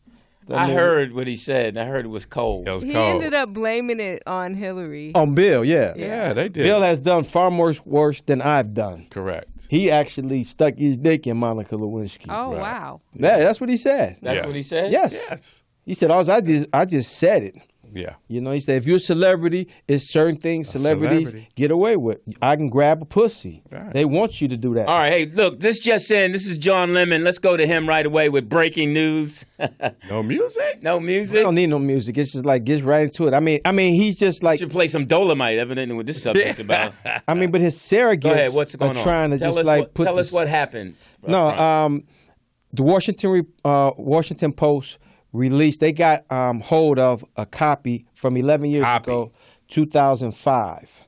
I heard what he said. I heard it was cold. It was He cold. ended up blaming it on Hillary. On Bill, yeah. Yeah, they did. Bill has done far more worse than I've done. Correct. He actually stuck his dick in Monica Lewinsky. Oh, Right. wow. Yeah, that's what he said. That's Yeah. what he said? Yes. Yes. He said, I just said it. Yeah. You know, he said, if you're a celebrity, it's certain things celebrities celebrity. get away with. I can grab a pussy. Right. They want you to do that. All right, hey, look, this just in. This is John Lemon. Let's go to him right away with breaking news. No music? No We music. don't need no music. It's just like, get right into it. I mean, he's just like, Should play some Dolomite, evidently, what this subject's about. but his surrogates Go ahead, what's going are on? trying to Tell just us like what, put Tell this, us what happened. No, the Washington Post released. They got hold of a copy from 11 years ago, 2005,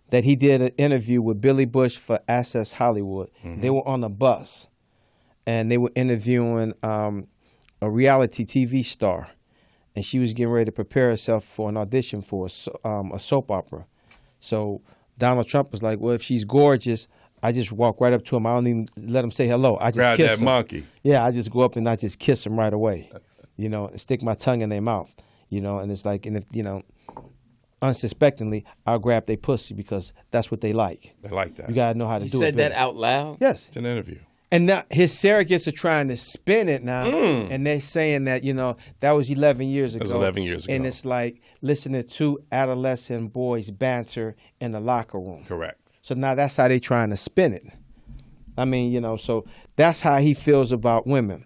that he did an interview with Billy Bush for Access Hollywood. They were on a bus, and they were interviewing a reality TV star, and she was getting ready to prepare herself for an audition for a soap opera. So Donald Trump was like, "Well, if she's gorgeous, I just walk right up to him. I don't even let him say hello. I just Grab kiss that him. monkey. Yeah, I just go up and I just kiss them right away, and stick my tongue in their mouth, and it's like, and if, unsuspectingly, I'll grab their pussy because that's what they like. They like that. You gotta know how to He do it. said that Billy. out loud? Yes. It's an interview. And now his surrogates are trying to spin it now, and they're saying that that was 11 years ago. was 11 years ago. And it's like listening to adolescent boys banter in the locker room. Correct. So now that's how they're trying to spin it. I mean, so that's how he feels about women.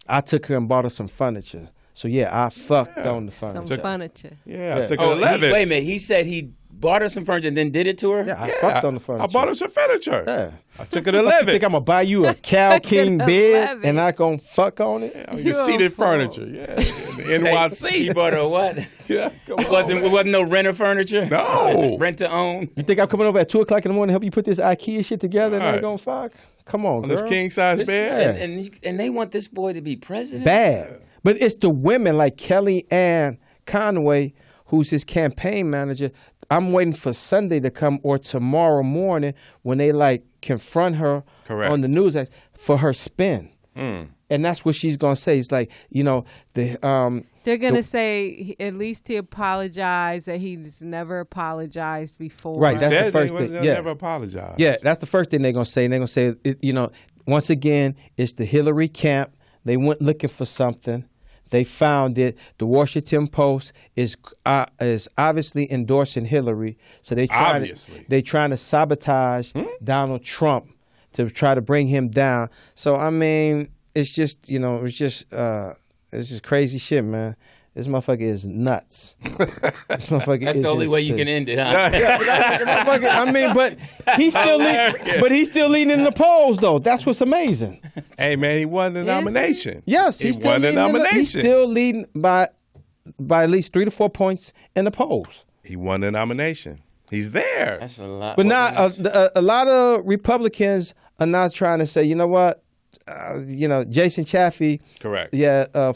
I took her and bought her some furniture. So yeah, I fucked on the Some furniture. furniture. Yeah, I took Oh, an 11. wait a minute. He said he bought her some furniture and then did it to her? Yeah, I fucked on the furniture. I bought him some furniture. Yeah. I took an You 11. think I'm gonna buy you a Cal King bed 11. and I gonna fuck on it? Your You're seated a fool. furniture. Yeah. The He NYC. bought her what? Yeah, come It on. wasn't no renter furniture? No. Rent to own? You think I'm coming over at 2:00 in the morning to help you put this IKEA shit together and Right. I'm gonna fuck? Come on, On girl. this king size bed. And they want this boy to be president? Bad. But it's the women like Kelly Ann Conway, who's his campaign manager. I'm waiting for Sunday to come or tomorrow morning when they like confront her Correct. on the news for her spin. And that's what she's gonna say. It's like, They're going to say at least he apologized, that he's never apologized before. Right, that's the Said first they thing. wasn't- Yeah. never apologized. Yeah, that's the first thing they're gonna say. And they're gonna say, once again, it's the Hillary camp. They went looking for something. They found it. The Washington Post is obviously endorsing Hillary, so they trying to sabotage Donald Trump to try to bring him down. So I mean, it's just it's just crazy shit, man. This motherfucker is nuts. This motherfucker That's is the only way you insane. can end it, huh? I mean, but he's still leading in the polls, though. That's what's amazing. Hey, man, he won the he? nomination. Yes, he he's still won the leading. nomination. He's still leading by at least 3 to 4 points in the polls. He won the nomination. He's there. That's a lot. But now a lot of Republicans are now trying to say, you know what, Jason Chaffee, Correct.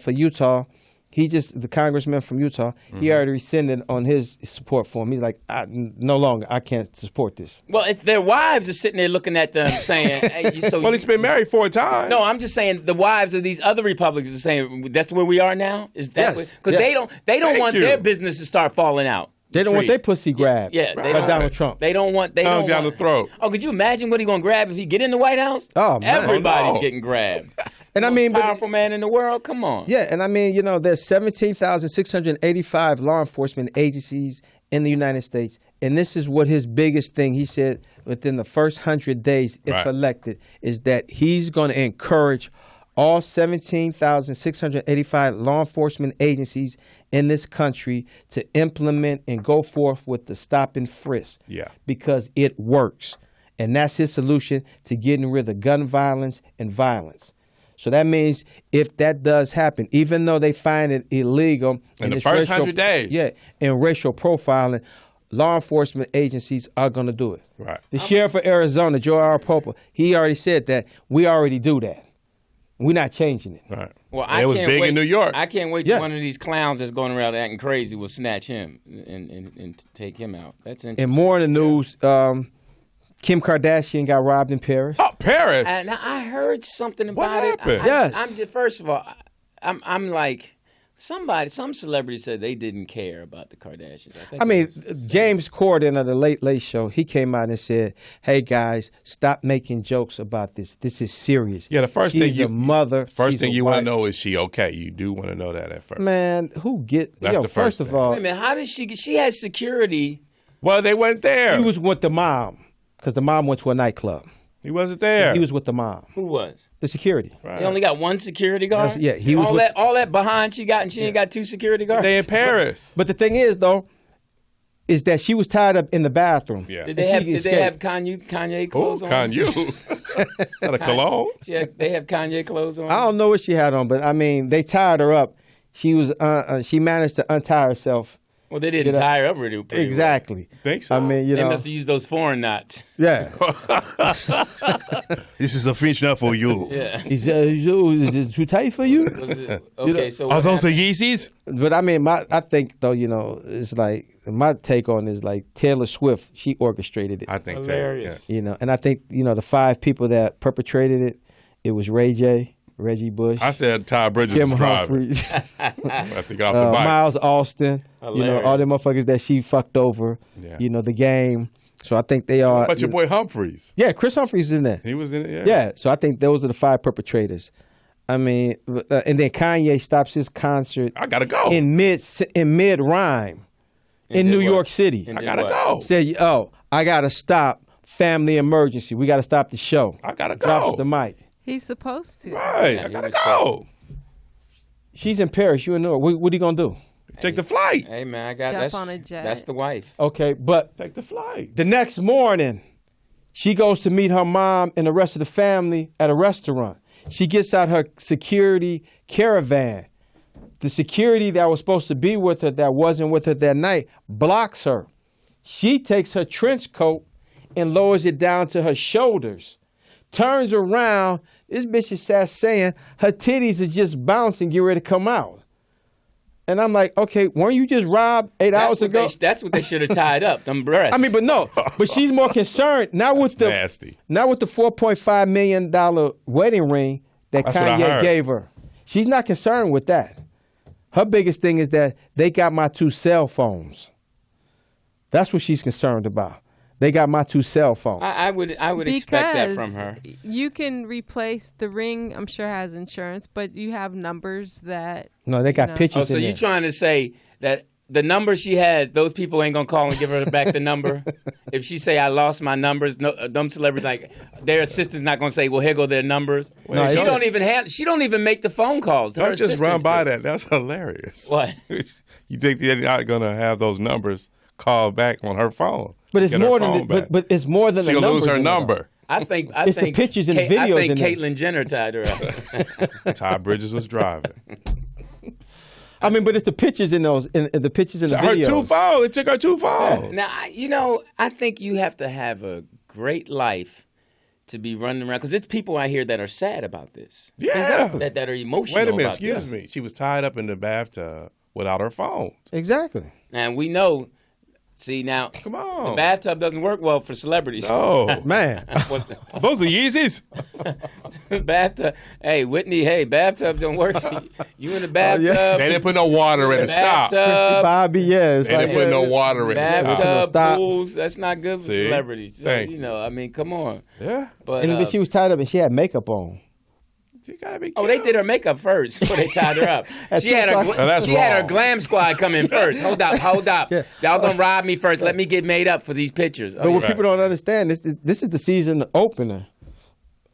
for Utah. The congressman from Utah, he already rescinded on his support for him. He's like, no longer, I can't support this. Well, it's their wives are sitting there looking at them saying, hey, so Well, he's been married 4 times. No, I'm just saying the wives of these other Republicans are saying that's where we are now. Is that Yes, because yes. they don't Thank want you. their business to start falling out. They don't want Trees. their pussy grabbed Yeah, by they don't- Donald Trump. They don't want. They Tongue don't down want, the throat. Oh, could you imagine what he gonna grab if he get in the White House? Oh, man. Everybody's Oh, no. getting grabbed. And I mean, Powerful man in the world. Come on. yeah, and I mean, there's 17,685 law enforcement agencies in the United States, and this is what his biggest thing. He said within the first 100 days, if Right. elected, is that he's going to encourage all 17,685 law enforcement agencies in this country to implement and go forth with the stop and frisk. Yeah. Because it works. And that's his solution to getting rid of gun violence and violence. So that means if that does happen, even though they find it illegal In the it's first 100 days. yeah, in racial profiling, law enforcement agencies are going to do it. Right. The sheriff of Arizona, Joe R. Popa, he already said that we already do that. We're not changing it. Right. Well, it was big in New York. I can't wait till Yes. one of these clowns that's going around acting crazy will snatch him and take him out. That's interesting. And more in the news, Kim Kardashian got robbed in Paris. Oh, Paris. And I heard something What about happened? it. Yes. I'm just, first of all, I'm like, Some celebrity said they didn't care about the Kardashians. I mean, James Corden of the Late Late Show, he came out and said, "Hey guys, stop making jokes about this. This is serious." Yeah, the first she's thing a mother. First thing you want to wife. know is she okay? You do want to know that at first. Man, who get? That's the first first of thing. all, Wait a minute, how did she get? She had security. Well, they weren't there. he was with the mom because the mom went to a nightclub. He wasn't there. He was with the mom, Who was? the security. They only got one security guard. Yeah, he was all that behind she got, and she ain't got two security guards. They in Paris. But the thing is, though, is that she was tied up in the bathroom. Yeah. Did they have Kanye Oh, clothes on? Kanye. Is that a cologne? They have Kanye clothes on. I don't know what she had on, but I mean, they tied her up. She was she managed to untie herself. Well, they didn't tie her up really pretty Exactly. Think so? I mean, They must have used those foreign knots. yeah. This is a Finch nut for you. Yeah. Is it too tight for you? Okay, so Are what those the happened? Yeezys? But I mean, I think though, it's like my take on it is like Taylor Swift. She orchestrated it, I think Hilarious. and I think the 5 people that perpetrated it was Ray J, Reggie Bush, I said Ty Bridges Kim was driving. Humphries, I think off the bike. Miles Austin. All them motherfuckers that she fucked over. Yeah. The game. So I think they are. But your boy Humphries. Yeah, Chris Humphries is in there. He was in it, yeah. Yeah, so I think those are the 5 perpetrators. I mean, and then Kanye stops his concert I gotta go. in mid rhyme in did New what? York City. And I did gotta what? go. Said, "Oh, I gotta stop. Family emergency. We gotta stop the show." I gotta Drops go. the mic. He's supposed to. Right, Yeah, I he gotta was go. She's in Paris. You in New York. What are you gonna do? Take the flight. Hey man, I got Jump that's on a jet. that's the wife. Okay, but Take the flight. the next morning, she goes to meet her mom and the rest of the family at a restaurant. She gets out her security caravan. The security that was supposed to be with her, that wasn't with her that night, blocks her. She takes her trench coat and lowers it down to her shoulders. Turns around, this bitch is saying her titties are just bouncing, get ready to come out. And I'm like, okay, weren't you just robbed 8 hours ago? That's what they should have tied up. Them breasts. I mean, but she's more concerned not with the Nasty. not with the $4.5 million wedding ring that That's what I Kanye heard. gave her. She's not concerned with that. Her biggest thing is that they got my 2 cell phones. That's what she's concerned about. They got my 2 cell phones. I would expect that from her. You can replace the ring. I'm sure has insurance, but you have numbers that. No, they got No. pictures Oh, so in you there. trying to say that the number she has, those people ain't gonna call and give her back the number? If she say I lost my numbers, no, them celebrities like their assistant's not gonna say, well, here go their numbers. No, She it's- don't even make the phone calls. Her Don't just run assistants by do. that. That's hilarious. What? You think they're not gonna have those numbers called back on her phone? But it's Get her more phone than back. but it's more than the She'll numbers lose her in there, though. number. I think It's the think pictures and I videos think in there. Caitlyn Jenner tied her up. Ty Bridges was driving. I mean, but it's the pictures in those, in the pictures in the Her videos. 2 phones. It took her 2 phones. Now, I think you have to have a great life to be running around because it's people out here that are sad about this. Yeah. That are emotional. Wait a minute. about Excuse this. me. She was tied up in the bathtub without her phone. Exactly. And we know. See now, Come on. the bathtub doesn't work well for celebrities. Oh, Man. those are Yeezys. bathtub. Hey, Whitney. Hey, bathtub don't work. You in the bathtub? They didn't put no water in it. Stop. Bathtub. Bobby, yes. They didn't put no water in it. Stop. Bathtub Stop. pools. That's not good for See? celebrities. So, Thank you. I mean, come on. Yeah. But But she was tied up and she had makeup on. You gotta be oh, they did her makeup first before they tied her up. At She 2 had her. o'clock. Now, that's She had her wrong. glam squad come in first. Hold up. Yeah. Y'all gonna rob me first? Let me get made up for these pictures. But what Right. people don't understand, this is the season opener,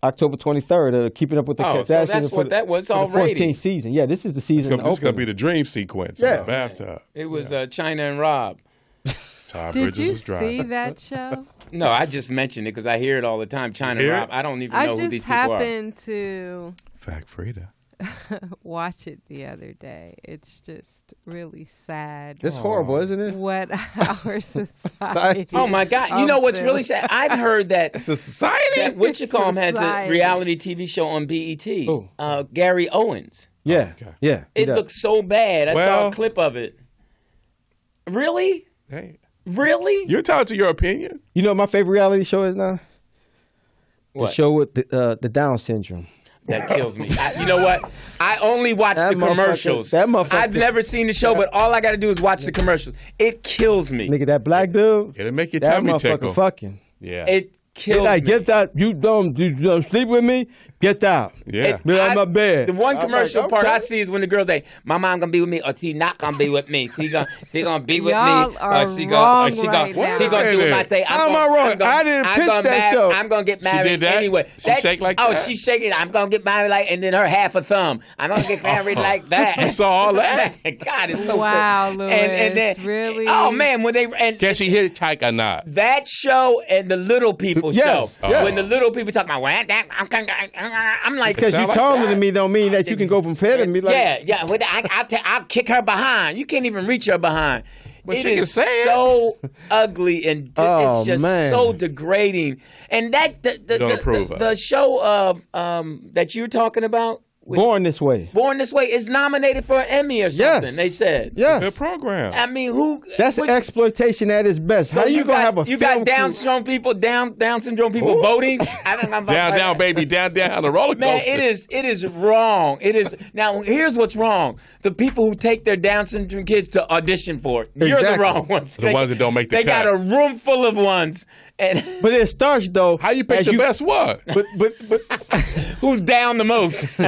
October 23rd, Keeping Up with the Oh, Kardashians. so that's for what the- that was for the already. 14th season. Yeah, this is the season This is opener. gonna be the dream sequence Yeah. in the bathtub. It was China and Rob. Ty Did Bridges you was driving. see that show? No, I just mentioned it because I hear it all the time. China and Hear Rob. it? I don't even I know who these just people are. happened to Fact Frida. watch it the other day. It's just really sad. It's horrible, isn't it? What our society. Oh my God! You know what's really sad? I've heard that It's a society. that Witchcom has a Society. reality TV show on BET. Who? Gary Owens. Yeah, yeah. he It does. looks so bad. I saw Well- a clip of it. Really? Hey, Really? you're entitled to your opinion. You know what my favorite reality show is now? What? The show with the Down syndrome. that kills me. You know what? I only watch That the commercials. that motherfucker- I've never seen the show, but all I got to do is watch the commercials. It kills me. Nigga, that black dude. It'll make your that tummy motherfucker tickle. fucking. Yeah. It kills Like, me. get out. You don't sleep with me? Get out. Yeah. Be on my bed. The one I'm commercial like, part I okay. see is when the girls say, "My mom gonna be with me, or she not gonna be with me. She gonna be with Y'all me, are or she wrong gonna, right now. she gonna do what I say." How am I wrong? I didn't pitch that show. I'm gonna get married did that? anyway. She shake like oh, that? she's shaking. I'm gonna get married like, and then her half a thumb. I'm gonna get married like that. I saw all that. God, it's so Wow, good. Louis, And then really? Oh man, when they and Can she hitchhike or not? that show and the Little People Yes, show. yes. When the little people talk about, well, I'm like, Because you sound like taller that. than me don't mean that you can go from fair to me. Like, yeah. Well, I'll kick her behind. You can't even reach her behind. But It she can is say it. so ugly and Oh, it's just man. so degrading. And that don't approve of the it. show that you're talking about, with Born This Way. Born This Way, is nominated for an Emmy or something. Yes. They said. Good Yes. program. I mean, who? That's what- exploitation at its best. so How you gonna have a you film got Down crew- syndrome people, Down syndrome people voting? I think I'm Down, baby, down, the roller Man, coaster. it is wrong. It is. Now, here's what's wrong. The people who take their Down syndrome kids to audition for it, you're the Exactly. wrong ones. The ones that don't make the They got cut. a room full of ones. And But it starts though. How you pick as the best one? But who's down the most?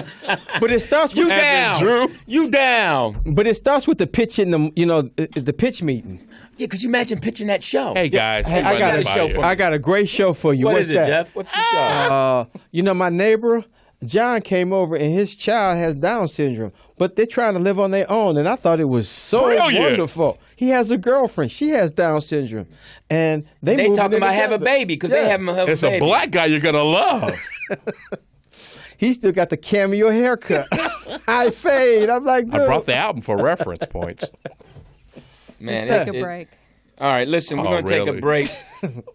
but it starts with You down. Drew? You down. But it starts with the pitch in the pitch meeting. Yeah, could you imagine pitching that show? Hey, guys. Hey, we run this a by show you. for I got a great show for you. What What's is it, that? Jeff? What's the show? My neighbor John came over and his child has Down syndrome, but they're trying to live on their own, and I thought it was so Brilliant. wonderful. He has a girlfriend; she has Down syndrome, and they They moving talking in about have a together. baby because Yeah. they have a It's a baby. black guy you're going to love. He still got the cameo haircut. I fade. I'm like, dude. I brought the album for reference points. Man, Take a it- break. All right, listen, we're Oh, going to take a really? break,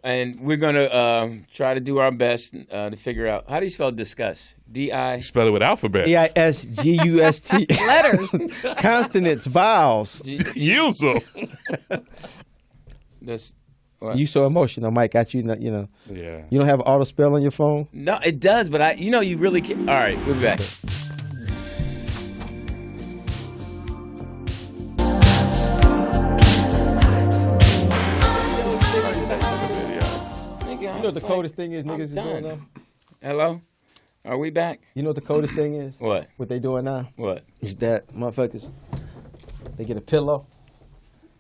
and we're going to try to do our best to figure out, how do you spell discuss? D-I? Spell it with alphabets. DISGUST. Letters. Consonants, vowels. Use them. This, You so emotional, Mike. Got you. You know. Yeah. You don't have auto spell on your phone. no, it does, but you really can't. All right, we'll be back. You know what the coldest thing is, niggas is doing now? Hello? Are we back? You know what the coldest thing is? What? What they doing now? What? Is that motherfuckers, they get a pillow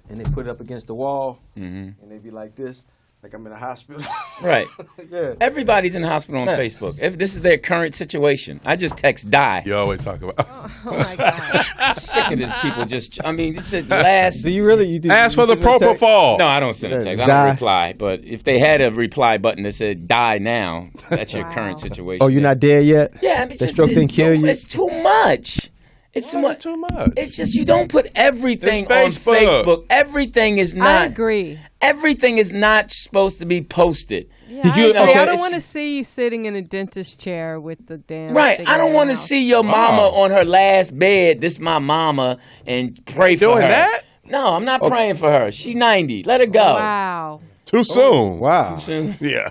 and they put it up against the wall and they be like this, like I'm in a hospital. Right. Yeah. Everybody's in the hospital on Facebook. If this is their current situation, I just text die. You always talk about. Oh my God. Sick of this people just, this is last. Do you really? You do, Ask you for the send them text? propofol. No, I don't send a text. I Die. don't reply. But if they had a reply button that said "die now," that's your Wow. current situation. Oh, you're not dead yet? Yeah, it's That just stroke didn't it's kill too, you? It's too much. It's too Why is much. it too much? It's just you don't put everything It's on Facebook. Facebook. Everything is I not. agree. Everything is not supposed to be posted. Yeah, Did you- I agree. okay. I don't want to see you sitting in a dentist chair with the damn. Right. thing I don't in want your to mouth. see your mama Wow. on her last bed. This my mama, and pray for Doing her. that? No, I'm not praying for her. She 90. Let her go. Wow. Too soon. Wow. Soon. Yeah.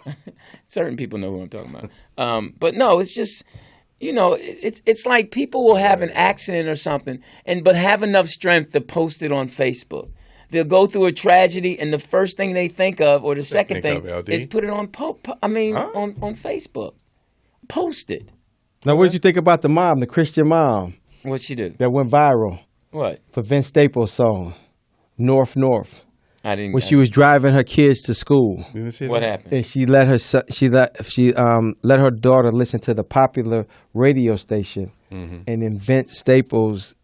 Certain people know who I'm talking about. But no, it's just, it's like people will have an accident or something, but have enough strength to post it on Facebook. They'll go through a tragedy, and the first thing they think of, or the second think thing, of, LD? is put it on on Facebook. Post it. Now, what did you think about the mom, the Christian mom What'd she do? that went viral What? for Vince Staples' song, North North, I didn't. when she was driving her kids to school? You didn't see What that? happened? And she let her daughter listen to the popular radio station, and then Vince Staples,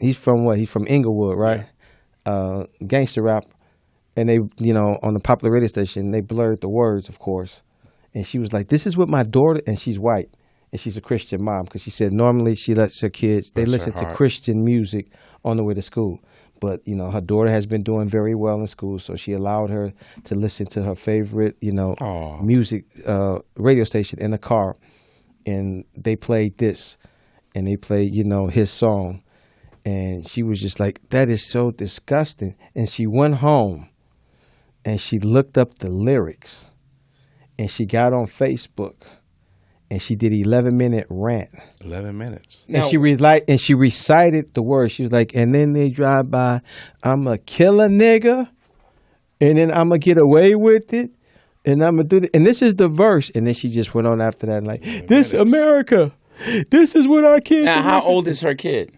he's from what? He's from Inglewood, right? Gangster rap, and they, on the popular radio station, they blurred the words, of course. And she was like, "This is what my daughter," and she's white, and she's a Christian mom, because she said normally she lets her kids listen to heart. Christian music on the way to school. But, her daughter has been doing very well in school, so she allowed her to listen to her favorite, Aw. music radio station in the car. And they played this, and they played, his song. And she was just like, that is so disgusting. And she went home, and she looked up the lyrics, and she got on Facebook, and she did 11-minute rant. 11 minutes. And she recited the words. She was like, and then they drive by, I'ma kill a nigga, and then I'ma get away with it, and I'ma do it. And this is the verse. And then she just went on after that, like, this America, this is what our kids. Now, how old is her kid?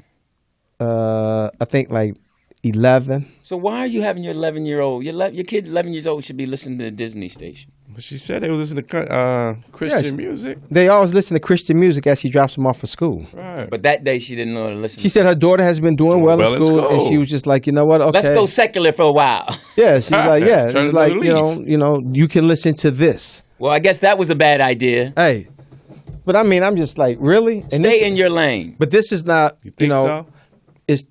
I think like 11. So why are you having your 11-year-old? Your kid, 11 years old, should be listening to the Disney station. But she said they was listening to Christian music. They always listen to Christian music as she drops them off for school. Right. But that day she didn't know to listen. She said her daughter has been doing well in school, and she was just like, you know what? Okay, let's go secular for a while. Yeah, she's like, yeah, Turn it's like another you can listen to this. Well, I guess that was a bad idea. Hey, but I mean, I'm just like, really? And Stay in your lane. But this is not, You think so? It's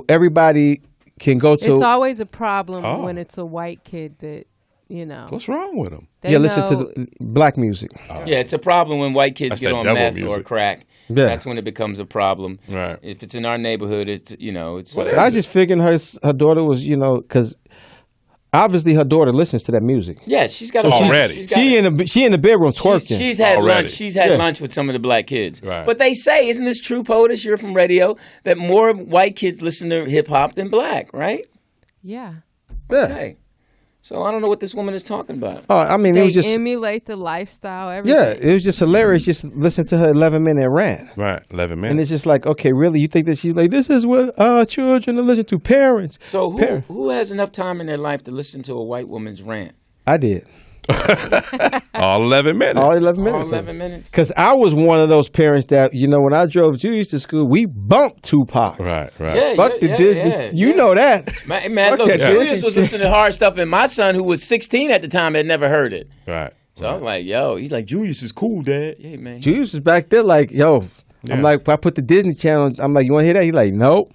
everybody can go to. It's always a problem Oh. when it's a white kid that, What's wrong with them? they listen to know- the black music. Yeah, it's a problem when white kids That's get that on devil meth or music. crack. Yeah. That's when it becomes a problem. Right. If it's in our neighborhood, it's it's. What I was just figuring her daughter was, because obviously her daughter listens to that music. Yeah, she's got So already. she's got She in the bedroom twerking. She's had Already. lunch. She's had Yeah. lunch with some of the black kids. Right. But they say, isn't this true, POTUS? You're from radio, that more white kids listen to hip hop than black, right? Yeah. Yeah. Okay. So I don't know what this woman is talking about. Oh, I mean, it They was just emulate the lifestyle, everything. it was just hilarious. Just listen to her 11-minute rant. Right. 11 And minutes. it's just like, okay, really? You think that she's like, this is what our children are listening to? Parents. So who has enough time in their life to listen to a white woman's rant? I did. All 11 minutes. All 11 All minutes. 11 minutes? Because I was one of those parents that, when I drove Julius to school, we bumped Tupac. Right. Yeah, Fuck the Disney. You know that. Man, Fuck look, that Julius Disney was shit. listening to hard stuff, and my son, who was 16 at the time, had never heard it. Right. So I was like, yo, he's like, Julius is cool, Dad. Yeah, man. Julius was back there like, yo. I'm like, I put the Disney Channel. I'm like, you want to hear that? He like, nope.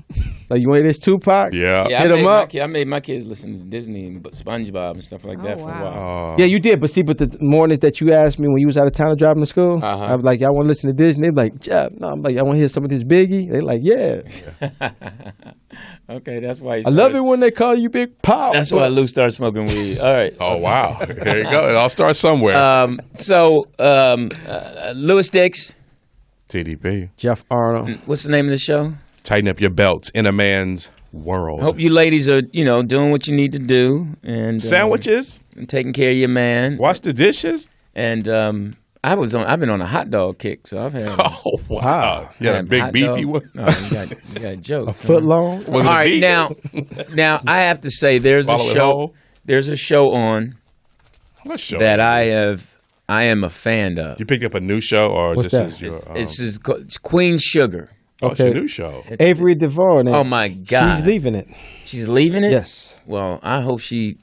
Like, you want to hear this Tupac? Yeah. Yeah, Hit him up. I made my kids listen to Disney and SpongeBob and stuff like that for a wow. while. Yeah, you did. But see, the mornings that you asked me when you was out of town driving to school, I was like, y'all want to listen to Disney? They be like, Jeff. No, I'm like, y'all want to hear some of this Biggie? They like, yeah. Okay, that's why. I love it when they call you Big Pop. That's why Lou started smoking weed. All right. Oh, wow. There you go. It all starts somewhere. Louis Dix. TDP. Jeff Arnold. What's the name of the show? Tighten up your belts in a man's world. Hope you ladies are, doing what you need to do and Sandwiches. and taking care of your man. Wash the dishes. And I've been on a hot dog kick, so I've had. Oh, wow. You had a big hot beefy dog. one? No, you got jokes. A foot long. Was All it right, vegan? now I have to say there's Swallow a it show. whole? There's a show on What show? that I am a fan of. You picked up a new show, or What's this that? is your? It's Queen Sugar. It's your Okay. new show. Avery DeVore. Oh my God, She's leaving it. She's leaving it. Yes. Well, I hope she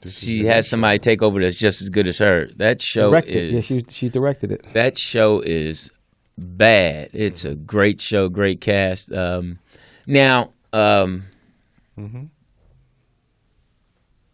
has somebody take over that's just as good as her. That show Directed. is. Yeah, she directed it. That show is bad. It's a great show, great cast. Now,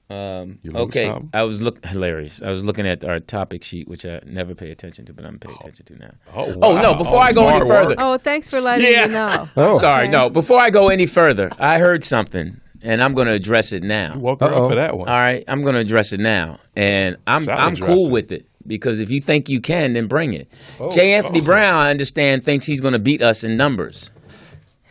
You lose okay, something? hilarious. I was looking at our topic sheet, which I never pay attention to, but I'm paying attention to now. Oh, Oh, wow. no, before I go smart any further. work. Oh, thanks for letting Yeah. me know. Oh. Sorry, Okay. no. Before I go any further, I heard something, and I'm going to address it now. You woke her Uh-oh. up for that one. All right, I'm going to address it now, and I'm Salad cool dressing. with it because if you think you can, then bring it. J. Anthony Brown, I understand, thinks he's going to beat us in numbers.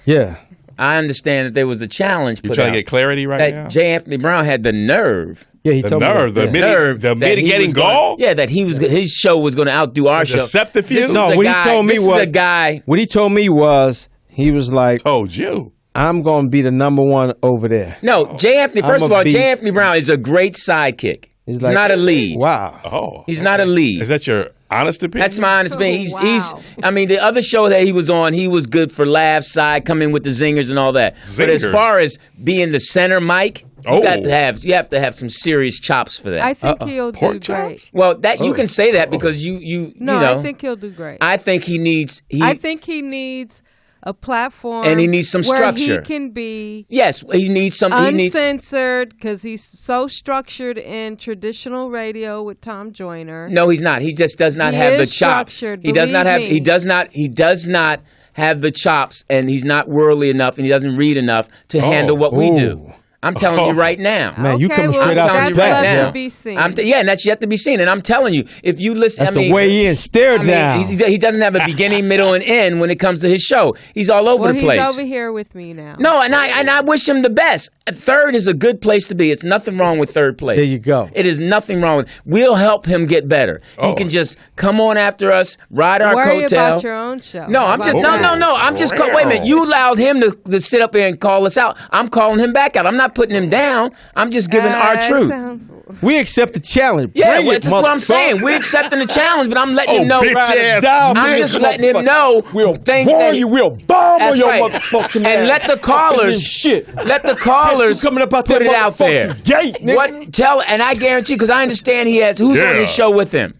Yeah. I understand that there was a challenge You put trying out to get clarity right that now? J. Anthony Brown had the nerve. Yeah, he The told nerve, me. the that. midi- nerve the that he mitigating was gonna- gall? Yeah, that his show was going to outdo our show. Deceptive This is No, a what guy- he told me this was is a guy. What he told me was he was like, Told you. I'm gonna be the number one over there. No, J. Anthony. First I'ma of all, be- J. Anthony Brown is a great sidekick. He's like, not a lead. Wow. Oh. He's not a lead. Is that your honest opinion? That's my honest opinion. Oh, He's. wow. I mean, the other show that he was on, he was good for laughs, side, come in with the zingers and all that. But as Zingers. far as being the center mic, Oh. you have to have some serious chops for that. I think he'll do Pork great. chops? well, that you can say that because you No, know. I think he'll do great. I think he needs. I think he needs a platform, And he needs some where structure. he can be Yes, he needs some. He needs. uncensored because he's so structured in traditional radio with Tom Joyner. No, he's not. He just does not He have the is chops. structured, He does not believe have. me. He does not. He does not have the chops, and he's not worldly enough, and he doesn't read enough to handle what we do. Ooh. I'm telling you right now. Man, you coming well, straight out telling the you right back. now. to be seen. And that's yet to be seen. And I'm telling you, if you listen, That's the way in. Stare down. he doesn't have a beginning, middle, and end when it comes to his show. He's all over the place. He's over here with me now. No, and I wish him the best. Third is a good place to be. It's nothing wrong with third place. There you go. It is nothing wrong with. We'll help him get better. He can just come on after us, ride our Worry coattail. about your own show. No, I'm just no. I'm just wait a minute. You allowed him to sit up here and call us out. I'm calling him back out. I'm not putting him down. I'm just giving our truth. We accept the challenge. Yeah, Bring it, that's what I'm saying. We're accepting the challenge, but I'm letting him know. Bitch ass I'm just letting him know things that We'll bomb on your right. motherfucking ass. And let the callers Let the callers coming up out put that it out there. Gate, nigga. What tell? And I guarantee, because I understand he has who's on his show with him.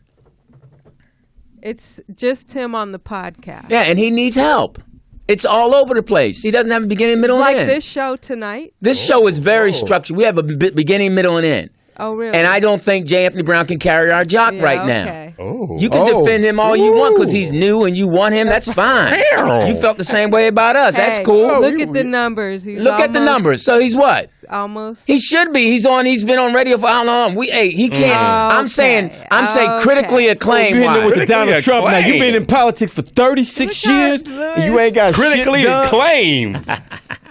It's just him on the podcast. Yeah, and he needs help. It's all over the place. He doesn't have a beginning, middle, Like and end. this show tonight. This show is very structured. We have a beginning, middle, and end. Oh, really? And I don't think J. Anthony Brown can carry our jock right now. Okay. You can defend him all you want because he's new and you want him. That's fine. You felt the same way about us. That's cool. Look at the numbers. Look at the numbers. So he's what? Almost. He should be. He's been on radio for how long? He can't. I'm saying critically acclaimed. You hitting it with the Donald Critically Trump now. You've been in politics for 36 years and you ain't got critically shit done. acclaimed.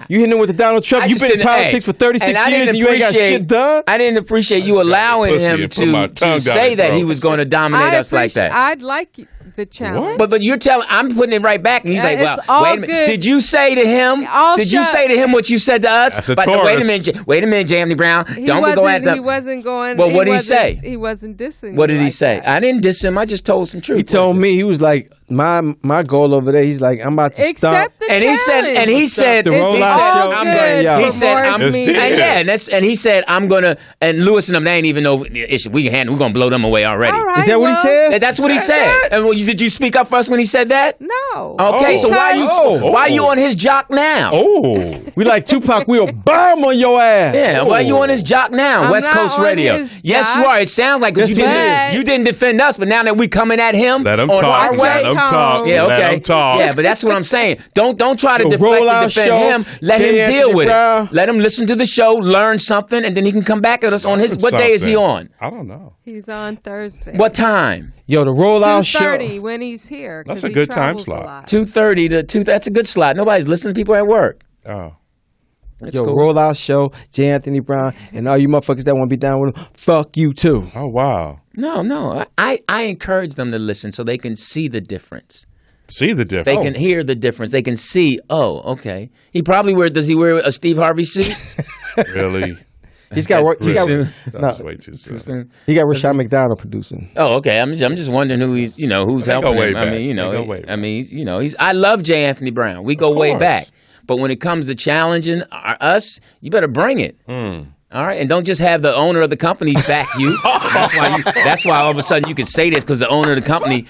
You hitting it with the Donald Trump. You've been in politics for 36 years and you ain't got shit done. I didn't appreciate you allowing him to say that he was going to dominate us like that. I'd like the challenge. But you're telling, I'm putting it right back, and you say, well, It's all wait a minute. good. Did you say to him? Did you say to him what you said to us? That's a But Taurus. wait a minute, J. Anthony Brown. Don't we go at them. He wasn't going. Well, what did he say? He wasn't dissing. What did he like say? that. I didn't diss him. I just told some truth. He told me, he was like, my goal over there, he's like, I'm about to start. Accept the And challenge. he said, The It's rollout all show. good Yeah. for He said, Morris I'm- Media. and he said, I'm gonna, and Lewis and them, they ain't even know the issue. We're gonna blow them away already. All right, Is that what he well, said? And that's what he said. And did you speak up for us when he said that? No. Okay, so Because- why you on his jock now? Oh, We like Tupac, we'll bomb on your ass. Yeah, why you on his jock now? I'm West not Coast on Radio. his Yes, jock. you are. It sounds like Yes, you he didn't. is. You didn't defend us, but now that we coming at him, let him on talk. our way. Let him talk. Yeah, Let okay. him talk. Yeah, but that's what I'm saying. Don't try to The deflect and rollout defend show, him. Let J. him deal Anthony with Brown. it. Let him listen to the show, learn something, and then he can come back at us on his. What day is he on? I don't know. He's on Thursday. What time? Yo, the rollout show. 2:30 when he's here. 'cause That's a he good time travels a slot. lot. 2:30 to 2. That's a good slot. Nobody's listening to people at work. Oh. That's Yo, cool. rollout show, J. Anthony Brown, and all you motherfuckers that want to be down with him, fuck you too. Oh, wow. No. I encourage them to listen so they can see the difference. See the difference. They can hear the difference. They can see, oh, okay. He probably does he wear a Steve Harvey suit? Really? He's got work. He got, soon. That no, was way too soon. he got Rashad McDonald producing. Oh, okay. I'm just wondering who's They helping go way him. back. I mean, They go way back. he's. I love J. Anthony Brown. We go way course. back. But when it comes to challenging us, you better bring it. All right, and don't just have the owner of the company back you. That's why all of a sudden you can say this because the owner of the company,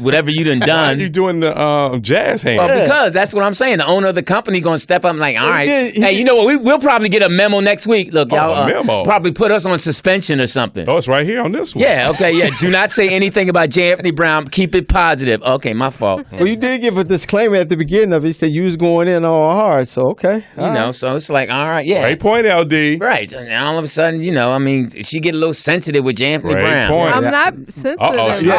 whatever you done Why are done. you doing the jazz hand? Well, because that's what I'm saying. The owner of the company gonna step up and like, all right, good. hey, you know what? We'll probably get a memo next week. Look, y'all a memo? probably put us on suspension or something. Oh, it's right here on this one. Yeah, okay, yeah. Do not say anything about J. Anthony Brown. Keep it positive. Okay, my fault. Well, you did give a disclaimer at the beginning of it. You said you was going in all hard, so okay. You know, so it's like, all right, yeah. Great point, LD. Right. So now all of a sudden, I mean, she get a little sensitive with J. Anthony Great Brown. point. I'm not sensitive Yeah.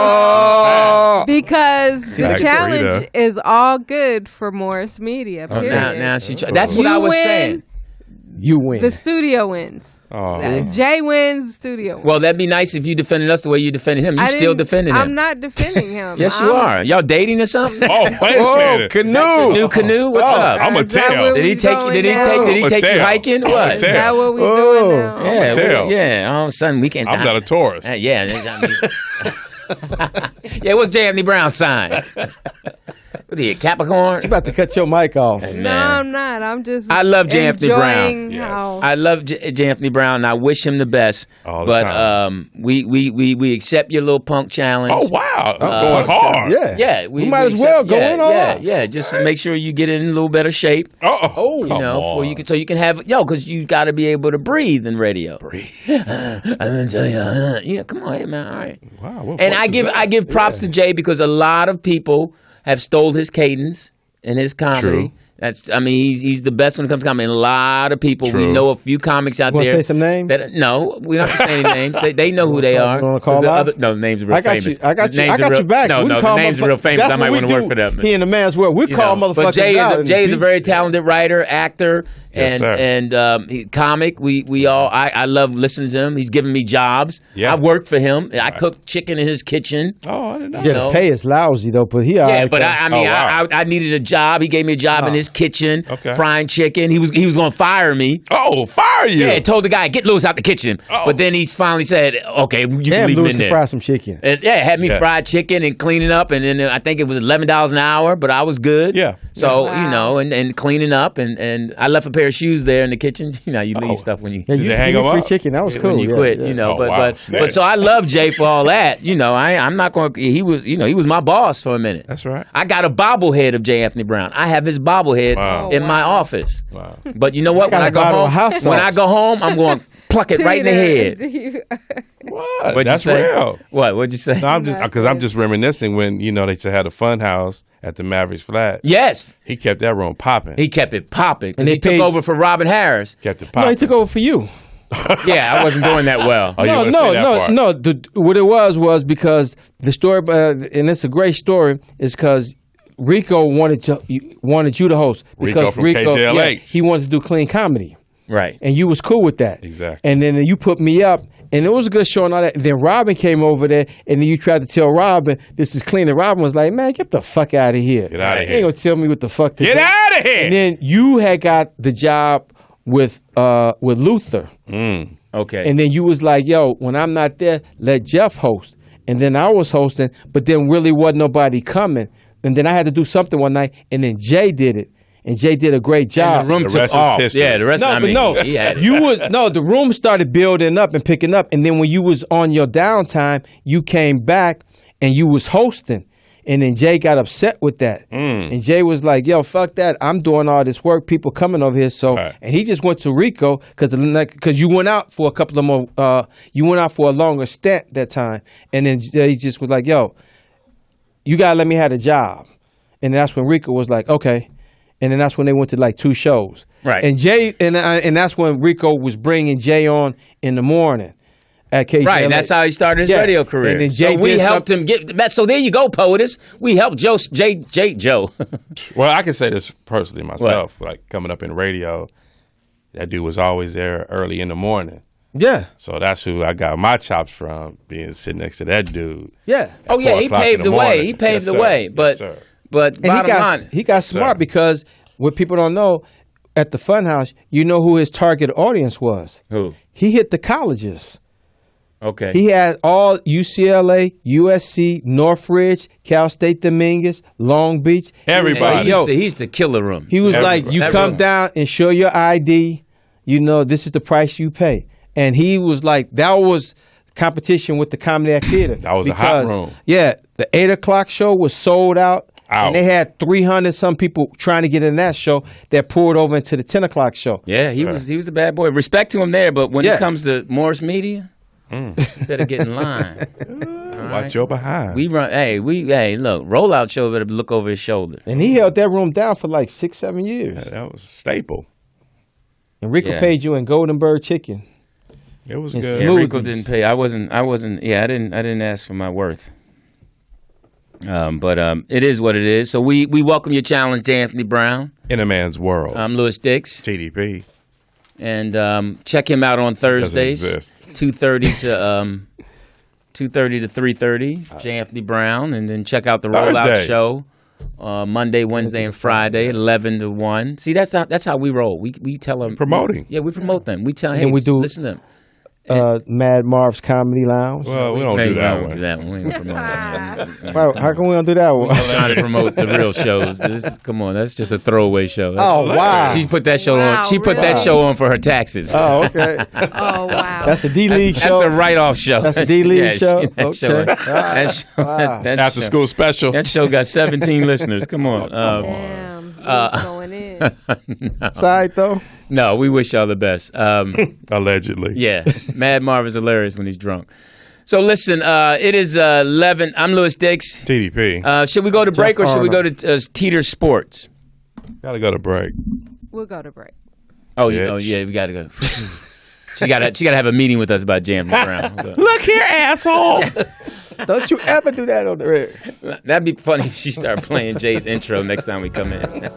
Oh, because the Like challenge Rita. is all good for Morris Media. Period. Now that's what You I was win, saying. you win. The studio wins. Oh. Jay wins. The studio wins. Well, that'd be nice if you defended us the way you defended him. You I still didn't- defending him. I'm not defending him. Yes, you are. Y'all dating or something? Oh, wait a Oh, minute. canoe. New canoe? What's up? I'm going Is to that tell. where Did he we take you? going Did he now? take? Did he I'ma take you tell. hiking? I'ma What? Is tell. that what we Oh. doing now? Yeah, tell. yeah. All of a sudden we can't. I'm not a Taurus. Yeah. I mean, yeah. What's J. Anthony Brown's sign? What are you, Capricorn? You about to cut your mic off. No, I'm not. I'm just. I love J. Anthony Brown. enjoying how. I love J. Anthony Brown, and I wish him the best. All the but time. we accept your little punk challenge. Oh, wow. I'm going hard. Yeah. Yeah, We might as well go in all out. Yeah, just to make sure you get in a little better shape. Oh, You know, for you can, so you can have because you got to be able to breathe in radio. Breathe. I'm gonna tell you, yeah, come on, hey man, all right. Wow. what And voice is that? I give props to Jay because a lot of people have stole his cadence and his comedy. True. He's the best when it comes to comedy. A lot of people, True. we know a few comics out You want there. to say some names? No, we don't have to say any names. They know who they are. You want to call The out? no, the names are real I got famous. you. I got The you. I names are got real- you back. No, We no, call the names are real famous. That's I might what want to we work for them. He in the man's world. We call motherfuckers But Jay out. is a very talented writer, actor, Yes, sir. and he, comic. I love listening to him. He's giving me jobs. Yeah. I've worked for him. I cooked chicken in his kitchen. Oh, I didn't know. Yeah, know. the pay is lousy though, but he all Yeah, right, but though. I needed a job. He gave me a job in his kitchen, Okay. frying chicken. He was going to fire me. Oh, fire you. Yeah, told the guy, get Lewis out the kitchen. Oh. But then he finally said, okay, you can Damn, leave him Lewis in can there. fry some chicken. And, had me fried chicken and cleaning up, and then I think it was $11 an hour, but I was good. Yeah. So Wow. and cleaning up, and I left a pair of shoes there in the kitchen. You know, you leave stuff when you Yeah, you they used to hang give me him free up? chicken. That was cool. when you yeah, quit. yeah. You know, Oh, but wow. but so I love Jay for all that. You know, I'm not going. He was my boss for a minute. That's right. I got a bobblehead of J. Anthony Brown. I have his bobblehead Wow. in my office. Wow. But you know what? got When a I go bottle home, of hot sauce. when I go home, I'm going to pluck it right in the head. What? What'd That's you say? real. What'd you say? No, I'm just because I'm just reminiscing when they used to have a fun house at the Mavericks Flat. Yes, He kept that room popping. he kept it popping because And they he took paid- over for Robin Harris. kept it No, popping. he took over for you. Yeah, I wasn't doing that well. Oh, you wanna say that part? no. What it was because the story, and it's a great story, is because Rico wanted you to host Rico because from Rico, KJLH. he wanted to do clean comedy, Right. and you was cool with that. Exactly. And then you put me up, and it was a good show and all that. And then Robin came over there, and then you tried to tell Robin this is clean, and Robin was like, "Man, get the fuck out of here! Get outta You here. ain't gonna tell me what the fuck to Get do." out of here. And then you had got the job with Luther. Okay. And then you was like, yo, when I'm not there, let Jeff host. And then I was hosting, but then really wasn't nobody coming. And then I had to do something one night, and then Jay did it. And Jay did a great job. And the room The took rest is off. history. Yeah, the rest. No, I but mean, no, he had it. the room started building up and picking up. And then when you was on your downtime, you came back and you was hosting. And then Jay got upset with that. And Jay was like, yo, fuck that. I'm doing all this work. People coming over here. So, Right. and he just went to Rico because you went out for a couple of more, you went out for a longer stint that time. And then Jay just was like, yo, you got to let me have a job. And that's when Rico was like, okay. And then that's when they went to like 2 shows. Right. And Jay, and that's when Rico was bringing Jay on in the morning. At KJLH. Right, that's how he started his Yeah. radio career. And then Jay so we did helped him get that. So there you go, POTUS. We helped Joe. Well, I can say this personally myself. Like coming up in radio, that dude was always there early in the morning. Yeah. So that's who I got my chops from, being sitting next to that dude. Yeah. Oh yeah, 4 he o'clock in paved the the way. morning. He paved Yes, the sir. way. Yes, But sir. but And bottom line, he got smart Sir. because what people don't know, at the Funhouse, you know who his target audience was. who? He hit the colleges. Okay. He had all UCLA, USC, Northridge, Cal State Dominguez, Long Beach. Everybody. He used to kill the room. He was Everybody. like, you That come room. down and show your ID. You know, this is the price you pay. And he was like, that was competition with the Comedy Act Theater. That was a hot room. Yeah, the 8 o'clock show was sold out. Out. And they had 300 some people trying to get in that show that poured over into the 10 o'clock show. Yeah, he was a bad boy. Respect to him there, but when Yeah. it comes to Morris Media, you better get in line. Watch your behind. We run. Hey, look, Rollout Show better look over his shoulder. And he held that room down for like 6-7 years. That was a staple. And Rico Yeah. paid you in Goldenberg chicken. It was And good. Yeah, Rico Smoothies. didn't pay. I wasn't. Yeah, I didn't ask for my worth. But it is what it is. So we welcome your challenge, J. Anthony Brown. In a man's world. I'm Lewis Dix, TDP. and check him out on Thursdays, exist. 2:30 to 3:30. J. Anthony Brown, and then check out the Rollout Thursdays. Show. Monday, Wednesday, and Friday, 11 to 1. See, that's how we roll. We tell them Promoting. Yeah, we promote them. We tell hey, we do- listen to them. Mad Marv's Comedy Lounge. Well, we don't Hey, do we that don't one. do that one. We don't promote that. Wow, how come we don't do that one? Trying to promote the real shows. Come on, that's just a throwaway show. Oh, wow. She put that show Wow, on. She put that really? show on for her taxes. Oh, okay. Oh wow. That's a D-League That's show. a write-off show. That's a D-League Yeah, show? That show, Okay. that show, Wow. that After show- school special. That show got 17 listeners. Come on. Damn. What's going in? Side, though? No, we wish y'all the best. Allegedly. Yeah, Mad Marv is hilarious when he's drunk. So listen, it is 11. I'm Lewis Dix. TDP. Should we go to break or should we go Arnold. to Teeter Sports? Gotta go to break. We'll go to break. Oh yeah, we gotta go. She gotta have a meeting with us about James Brown. Look here, asshole. Don't you ever do that on the radio. That'd be funny if she started playing Jay's intro next time we come in.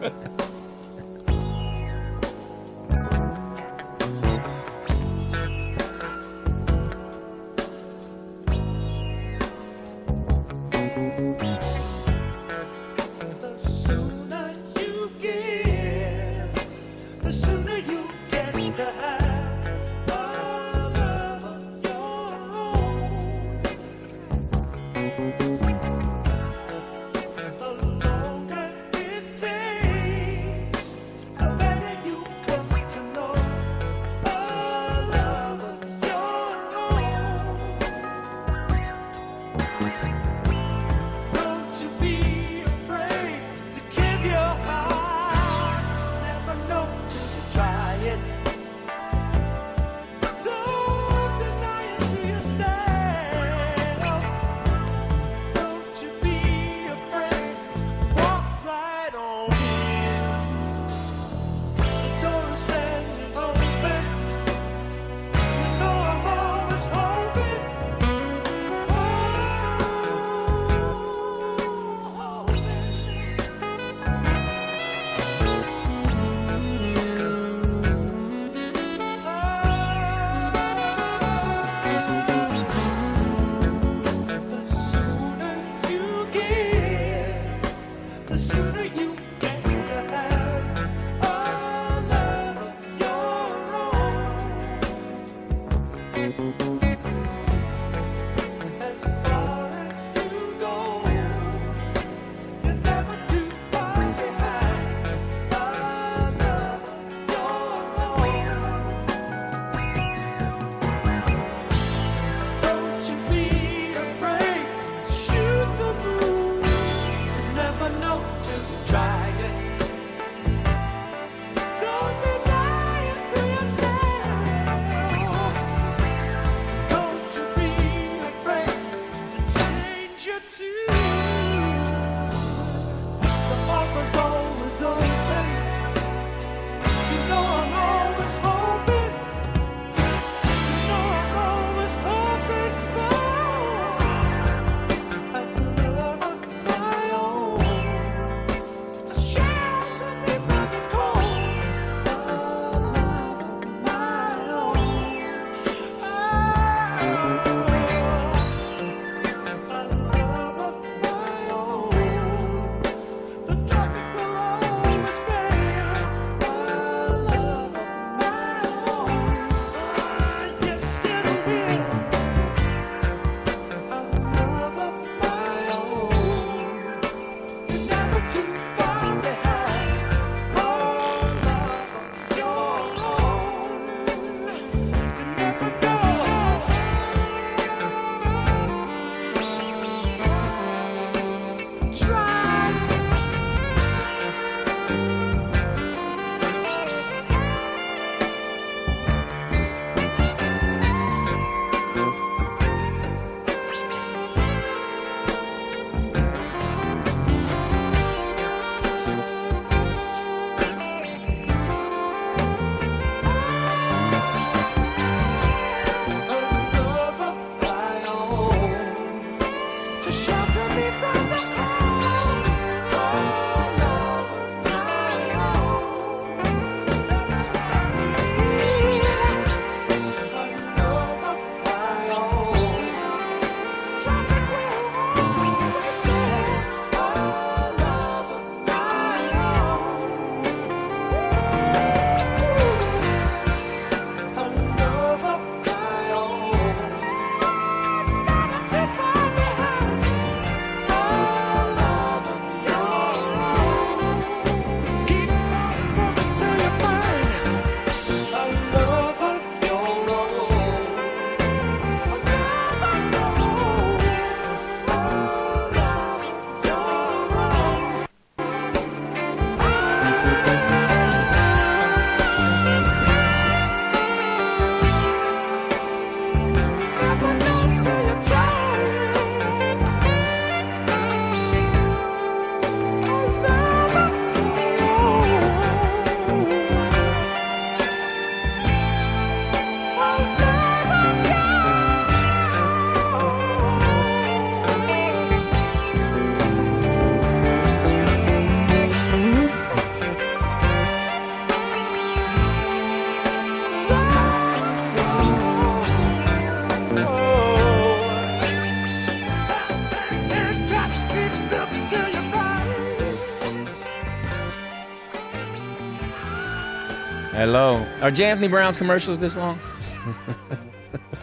Hello. Are J. Anthony Brown's commercials this long?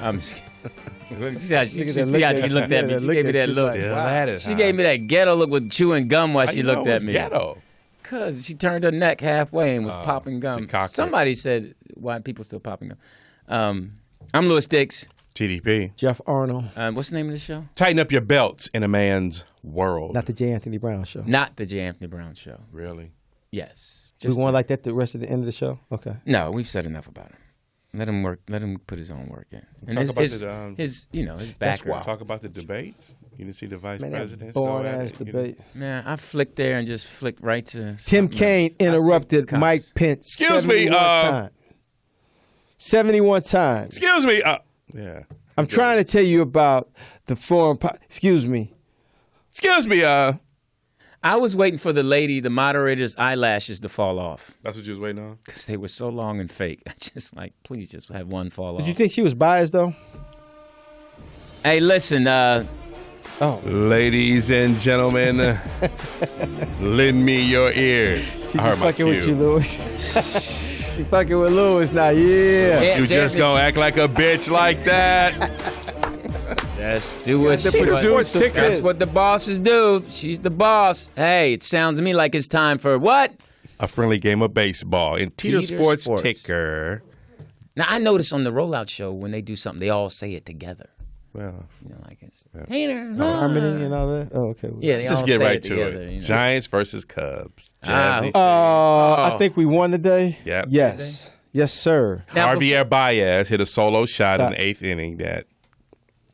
I'm just kidding. See how she looked at me. She gave me that look. She gave me that ghetto look with chewing gum while she looked at me. Ghetto? Because she turned her neck halfway and was popping gum. Somebody said, why people still popping gum? I'm Louis Dix. TDP. Jeff Arnold. What's the name of the show? Tighten up your belts in a man's world. Not the J. Anthony Brown show. Not the J. Anthony Brown show. Really? Yes. We going like that the rest of the end of the show? Okay. No, we've said enough about him. Let him work. Let him put his own work in. And his background. Talk about the debates. You didn't see the vice president. Boring ass debate. Man, I flicked there and just flicked right to. Tim Kaine interrupted Mike Pence. Excuse me. 71 times. Excuse me. Yeah. I'm trying to tell you about the foreign. Excuse me. Excuse me. I was waiting for the moderator's eyelashes to fall off. That's what you was waiting on? Because they were so long and fake. I just please just have one fall off. Did you think she was biased, though? Hey, listen. Ladies and gentlemen, lend me your ears. She's just fucking with you, Louis. She fucking with Louis now, yeah. You just gonna act like a bitch like that? Yes, do what she wants. That's what the bosses do. She's the boss. Hey, it sounds to me like it's time for what? A friendly game of baseball in Teeter Sports Ticker. Now, I notice on the Rollout Show, when they do something, they all say it together. Well, like it's Tater. Harmony and all that? Oh, okay. Yeah, let's just get right to it. Giants versus Cubs. I think we won today. Yep. Yes. Yes, sir. Now, Javier Baez hit a solo shot in the 8th inning that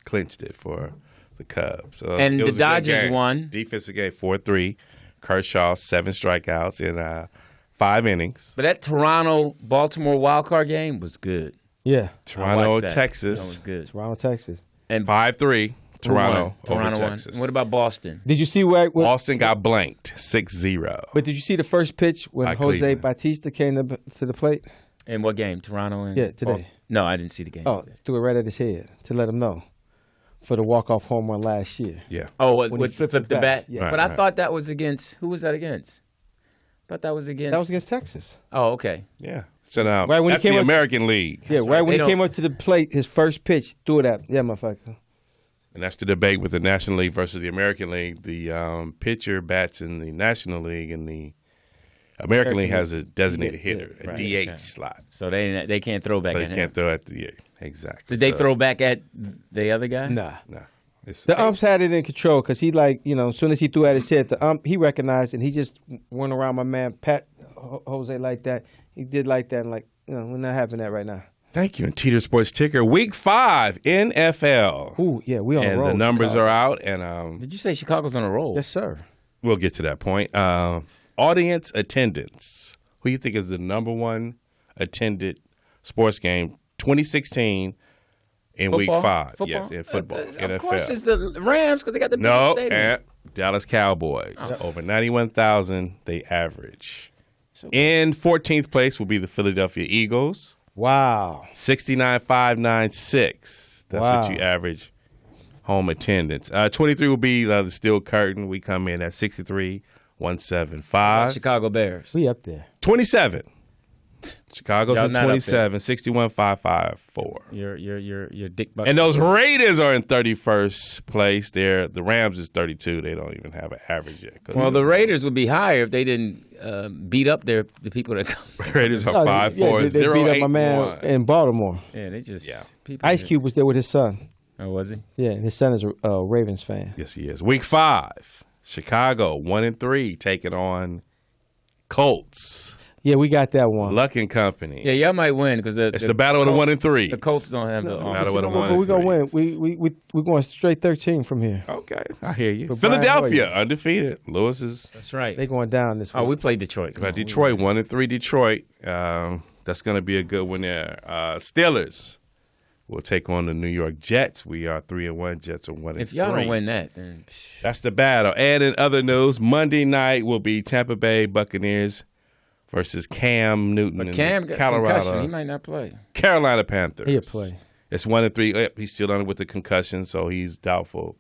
clinched it for the Cubs. So and the Dodgers won. Defensive game 4-3. Kershaw 7 strikeouts in 5 innings. But that Toronto-Baltimore wildcard game was good. Yeah. Toronto, Texas. That was good. Toronto, Texas. And 5-3. Toronto over won. Texas. What about Boston? Did you see where Boston got blanked 6-0. But did you see the first pitch when Jose Cleveland. Bautista came to the plate? In what game? Toronto and today. No, I didn't see the game. Oh, threw it right at his head to let him know for the walk-off home run last year. Yeah. Oh, when he flipped the bat? Yeah. But I thought that was against, who was that against? I thought that was against. That was against Texas. Oh, okay. Yeah. So now, right when that's he came the up, American League. Yeah, right when he came up to the plate, his first pitch, threw it at. Yeah, motherfucker. And that's the debate with the National League versus the American League. The pitcher bats in the National League, and the American League has a designated hitter, a DH slot. So they can't throw back at him. So they can't throw at exactly. Did they throw back at the other guy? Nah. The umps had it in control because he as soon as he threw at his head, the ump, he recognized and he just went around my man Pat Jose like that. He did like that, and we're not having that right now. Thank you. And Teeter Sports Ticker, Week 5 NFL. Ooh, yeah, we on a roll. And the numbers are out. And did you say Chicago's on a roll? Yes, sir. We'll get to that point. Audience attendance. Who you think is the number one attended sports game 2016 in football? Week 5? Football? Yes, in football, NFL. Of course, it's the Rams because they got the biggest stadium. Dallas Cowboys. Over 91,000 they average. So, in 14th place will be the Philadelphia Eagles. Wow. 69,596. That's what you average home attendance. 23 will be the Steel Curtain. We come in at 63,175. Chicago Bears. We up there. 27. Chicago's Y'all at not 27, 61,554. Your dick bucket. And those Raiders are in 31st place. The Rams is 32. They don't even have an average yet. Well, the Raiders would be higher if they didn't beat up the people that come. Raiders are 5-4, they beat up my man in Baltimore. Yeah, they just Ice Cube was there with his son. Oh, was he? Yeah, and his son is a Ravens fan. Yes, he is. Week 5, Chicago 1-3 taking on Colts. Yeah, we got that one. Luck and Company. Yeah, y'all might win because it's the battle of the 1 and 3. The Colts don't have the battle of the 1 but we're gonna win. We're going straight 13 from here. Okay, I hear you. But Philadelphia undefeated. Lewis is. That's right. They going down this week. Oh, we played Detroit. Detroit 1-3. Detroit. That's going to be a good one there. Steelers will take on the New York Jets. We are 3-1. Jets are 1-3. If y'all don't win that, then that's the battle. And in other news, Monday night will be Tampa Bay Buccaneers versus Cam Newton but in Cam got Colorado. Concussion. He might not play. Carolina Panthers. He'll play. It's 1-3. He's still on with the concussion, so he's doubtful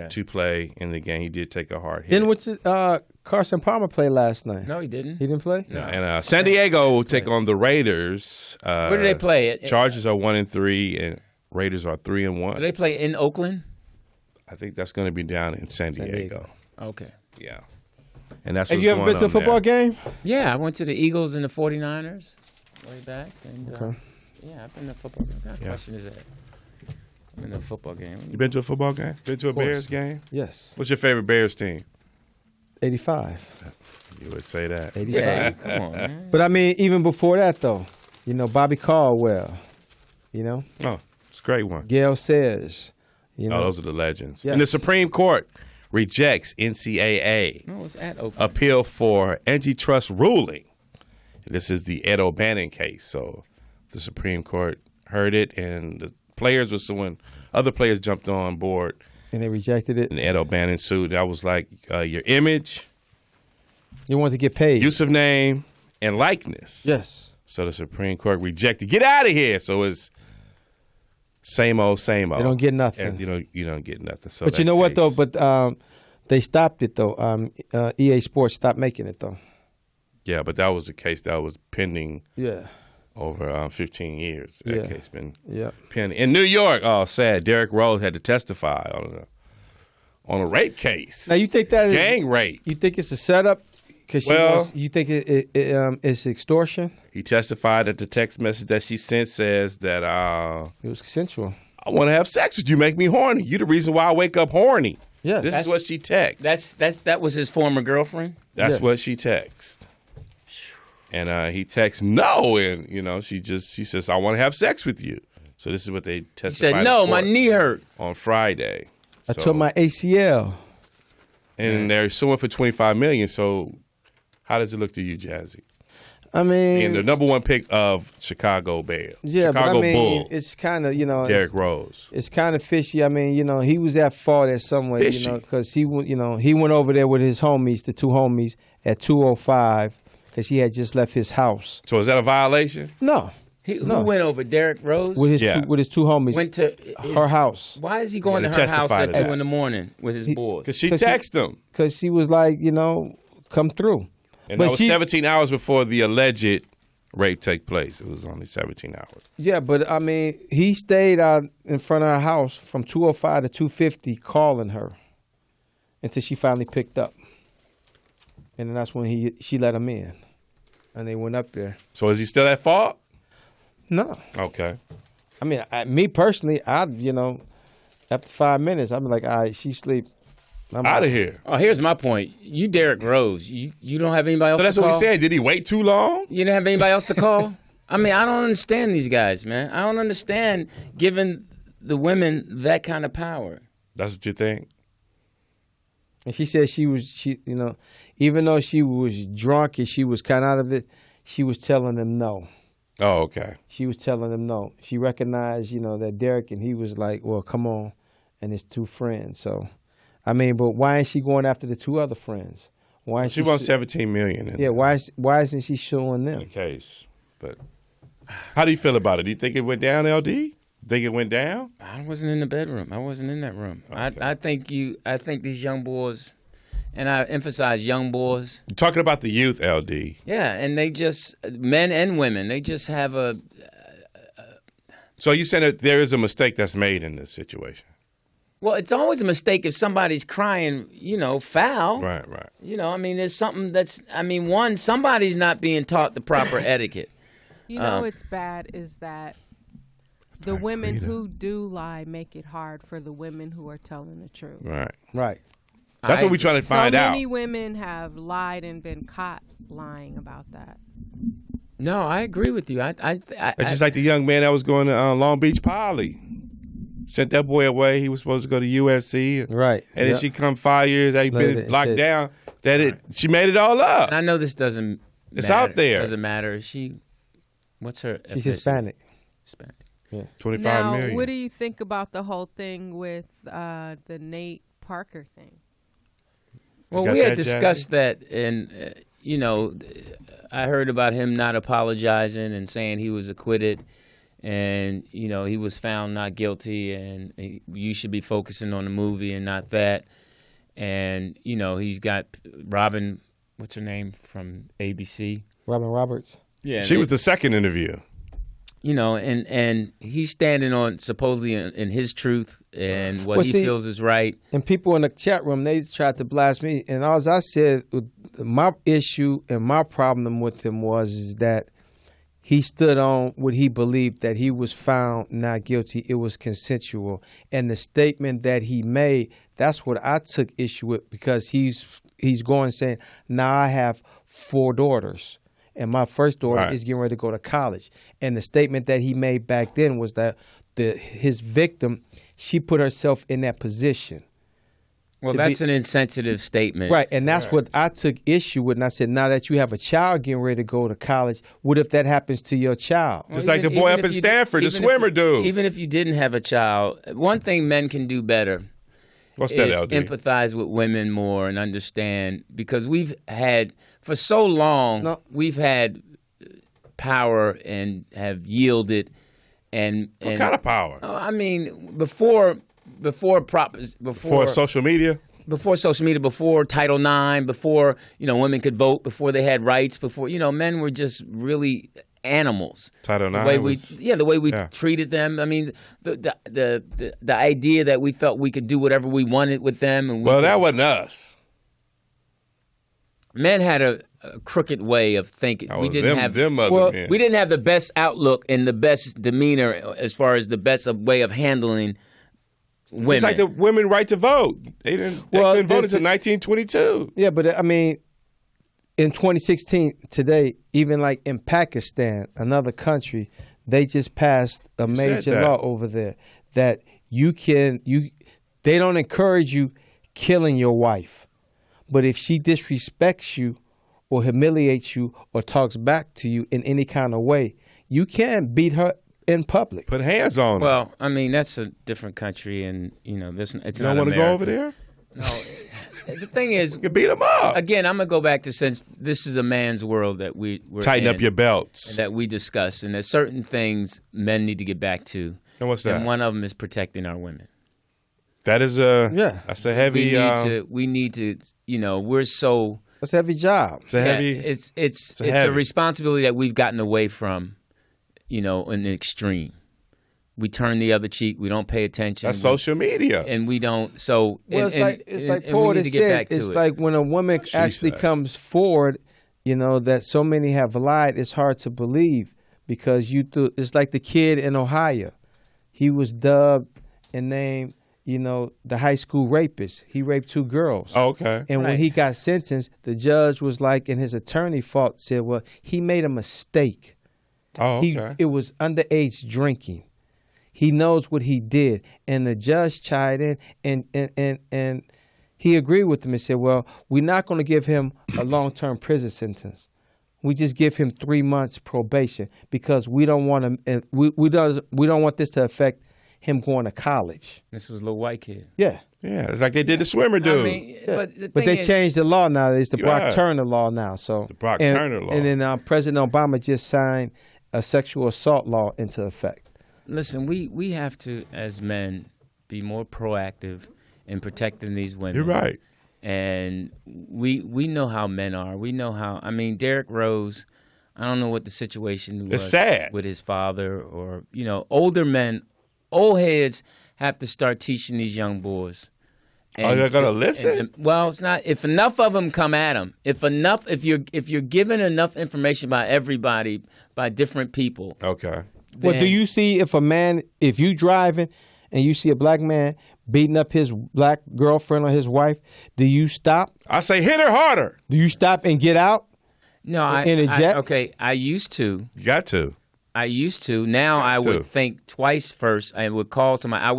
to play in the game. He did take a hard hit. Didn't Carson Palmer play last night? No, he didn't. He didn't play? No. And San Diego will take on the Raiders. Where do they play? Chargers are 1-3, and Raiders are 3-1. Do they play in Oakland? I think that's going to be down in San Diego. Okay. Yeah. And that's Have what's you ever going been to a on football there. game? Yeah, I went to the Eagles and the 49ers way back. And, Okay. yeah, I've been to a football game. What kind of question is that? I've been to a football game. You been to a football game? Been to a Bears game? Yes. What's your favorite Bears team? 85. You would say that. 85. Yeah, come on, man. But I mean, even before that, though, Bobby Caldwell, Oh, it's a great one. Gail Sayers, Oh, those are the legends. Yes. And the Supreme Court rejects NCAA No, it's at Oakland. appeal for antitrust ruling. This is the Ed O'Bannon case. So the Supreme Court heard it, and the players were suing. Other players jumped on board, and they rejected it. and Ed O'Bannon sued. That was like your image, You want to get paid. use of name, and likeness. Yes. So the Supreme Court rejected. Get out of here. So it's same old, same old. They don't get nothing. And you don't get nothing. So But you that know what, though? case- But they stopped it, though. EA Sports stopped making it, though. Yeah, but that was a case that was pending Yeah. over 15 years. That Yeah. case been Yeah. pending. In New York, oh, sad, Derrick Rose had to testify on a rape case. Now, you think that Gang rape. You think it's a setup? Because you think it's extortion? He testified that the text message that she sent says that It was consensual. I want to have sex with you, make me horny. You the reason why I wake up horny. Yes. This is what she texts. That was his former girlfriend. That's Yes. what she texts. And he texts no, and she says I want to have sex with you. So this is what they He testified. said, "No, in my court knee hurt." on Friday. I So- tore my ACL. and they're suing for $25 million. So how does it look to you, Jazzy? I mean, And the number one pick of Chicago Bears, yeah, Chicago but I mean, Bull, it's kind of Derrick Rose. It's kind of fishy. I mean, he was at fault at some way, Fishy. because he went over there with his homies, the two homies, at 2:05, because he had just left his house. So is that a violation? No, Who went over? Derrick Rose with his Yeah. two, with his two homies, went to her house, Why is he going Yeah, to they her house testified at to 2 that. in the morning with his boys? Because she 'Cause he- texted him. because he was like, come through. And But that was she- 17 hours before the alleged rape take place. It was only 17 hours. Yeah, but I mean, he stayed out in front of her house from 2:05 to 2:50 calling her until she finally picked up, and then that's when she let him in, and they went up there. So is he still at fault? No, Okay. I mean, me personally, after 5 minutes, I'm like, all right, she sleep. I'm Out of here. Oh, here's my point. You Derrick Rose. You don't have anybody else So that's to what call? we said. Did he wait too long? You didn't have anybody else to call? I mean, I don't understand these guys, man. I don't understand giving the women that kind of power. That's what you think? And she said even though she was drunk and she was kind of out of it, she was telling them no. Oh, okay. She was telling them no. She recognized, that Derek, and he was like, well, come on, and his two friends. So, I mean, but why is she going after the two other friends? Why is She won $17 million in why isn't she showing them? the case. But how do you feel about it? Do you think it went down, LD? Think it went down? I wasn't in the bedroom. I wasn't in that room. Okay. I think these young boys, and I emphasize young boys. You're talking about the youth, LD. Yeah, and they just, men and women, they just have a. So you said that there is a mistake that's made in this situation. Well, it's always a mistake if somebody's crying, foul. Right. I mean, there's something somebody's not being taught the proper etiquette. It's bad is that the women who do lie make it hard for the women who are telling the truth. Right. That's what we're trying to find so out. many women have lied and been caught lying about that. No, I agree with you. It's just like the young man that was going to Long Beach Poly. Sent that boy away. He was supposed to go to USC. Right. And then she come 5 years after Later, been it locked said- down. She made it all up. And I know this doesn't. It's matter. out there. Doesn't matter. Is she? What's her? She's ethnicity? Hispanic. Hispanic. 25 now, million. what do you think about the whole thing with the Nate Parker thing? Well, got we had that, discussed that, and I heard about him not apologizing and saying he was acquitted, and he was found not guilty, and you should be focusing on the movie and not that. And he's got Robin, what's her name from ABC? Robin Roberts. Yeah, she was the second interview. And he's standing on supposedly in his truth and what he feels is right. And people in the chat room, they tried to blast me. And as I said, my issue and my problem with him is that he stood on what he believed, that he was found not guilty. It was consensual. And the statement that he made, that's what I took issue with, because he's going saying, now I have 4 daughters. And my first daughter is getting ready to go to college. And the statement that he made back then was that his victim, she put herself in that position. Well, that's an insensitive statement. Right, and that's what I took issue with. And I said, now that you have a child getting ready to go to college, what if that happens to your child? Just like the boy up in Stanford, the swimmer dude. Even if you didn't have a child, one thing men can do better What's that, is LD? empathize with women more and understand, because we've had, for so long, we've had power and have yielded. And what kind of power? I mean, before social media, before Title IX, before women could vote, before they had rights, before men were just really animals. Title IX. The way we treated them. I mean, the idea that we felt we could do whatever we wanted with them. And that wasn't us. Men had a crooked way of thinking. We didn't have we didn't have the best outlook and the best demeanor as far as the best way of handling women. Just like the women right to vote. They couldn't vote until 1922. Yeah, but I mean, in 2016, today, even like in Pakistan, another country, they just passed a major law over there that they don't encourage you killing your wife. But if she disrespects you or humiliates you or talks back to you in any kind of way, you can beat her in public. Put hands on her. Well, I mean, that's a different country, and it's not. You don't want to go over there? No. The thing is, you can beat them up. Again, I'm gonna go back to, since this is a man's world that we're tighten in, up your belts, and that we discuss, and there's certain things men need to get back to. And what's that? And one of them is protecting our women. That is that's a heavy. We need to. We're so. It's a heavy job. It's a heavy. It's a responsibility that we've gotten away from. In the extreme. We turn the other cheek. We don't pay attention. That's social media, and we don't. So it's like Paul has said. It's like when a woman actually comes forward, that so many have lied. It's hard to believe, because it's like the kid in Ohio. He was dubbed and named, the high school rapist. He raped 2 girls. Oh, okay. And when he got sentenced, the judge was like, and his attorney said, well, he made a mistake. Oh, okay. It was underage drinking. He knows what he did. And the judge chimed in and he agreed with him and said, well, we're not going to give him a long-term prison sentence. We just give him 3 months probation, because we don't want to, we don't want this to affect him going to college. This was a little white kid. Yeah. Yeah, it's like they did the swimmer dude. I mean, but they changed the law now. It's the Brock Turner law now. So the Brock Turner law. And then President Obama just signed a sexual assault law into effect. Listen, we have to, as men, be more proactive in protecting these women. You're right. And we know how men are. We know how. I mean, Derrick Rose, I don't know what the situation was sad with his father, or older men, old heads have to start teaching these young boys. Are they gonna listen? Well, it's not. If enough of them come at them, if you're given enough information by everybody, by different people. Okay. Well, do you see if you driving and you see a black man beating up his black girlfriend or his wife, do you stop? I say hit her harder. Do you stop and get out? No, I used to. You got to. I used to. Now I would think twice first. I would call somebody. I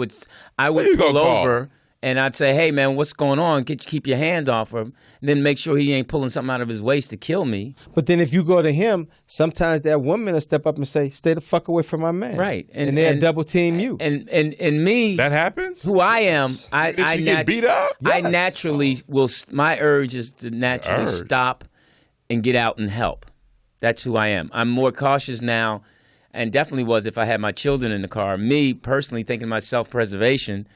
would pull over and I'd say, "Hey, man, what's going on? Keep your hands off him." And then make sure he ain't pulling something out of his waist to kill me. But then if you go to him, sometimes that woman will step up and say, "Stay the fuck away from my man." Right, and they'll double team you. And me, that happens. Who I am, I get beat up. I naturally will. My urge is to naturally stop and get out and help. That's who I am. I'm more cautious now. and definitely was if I had my children in the car. Me personally, thinking my self-preservation,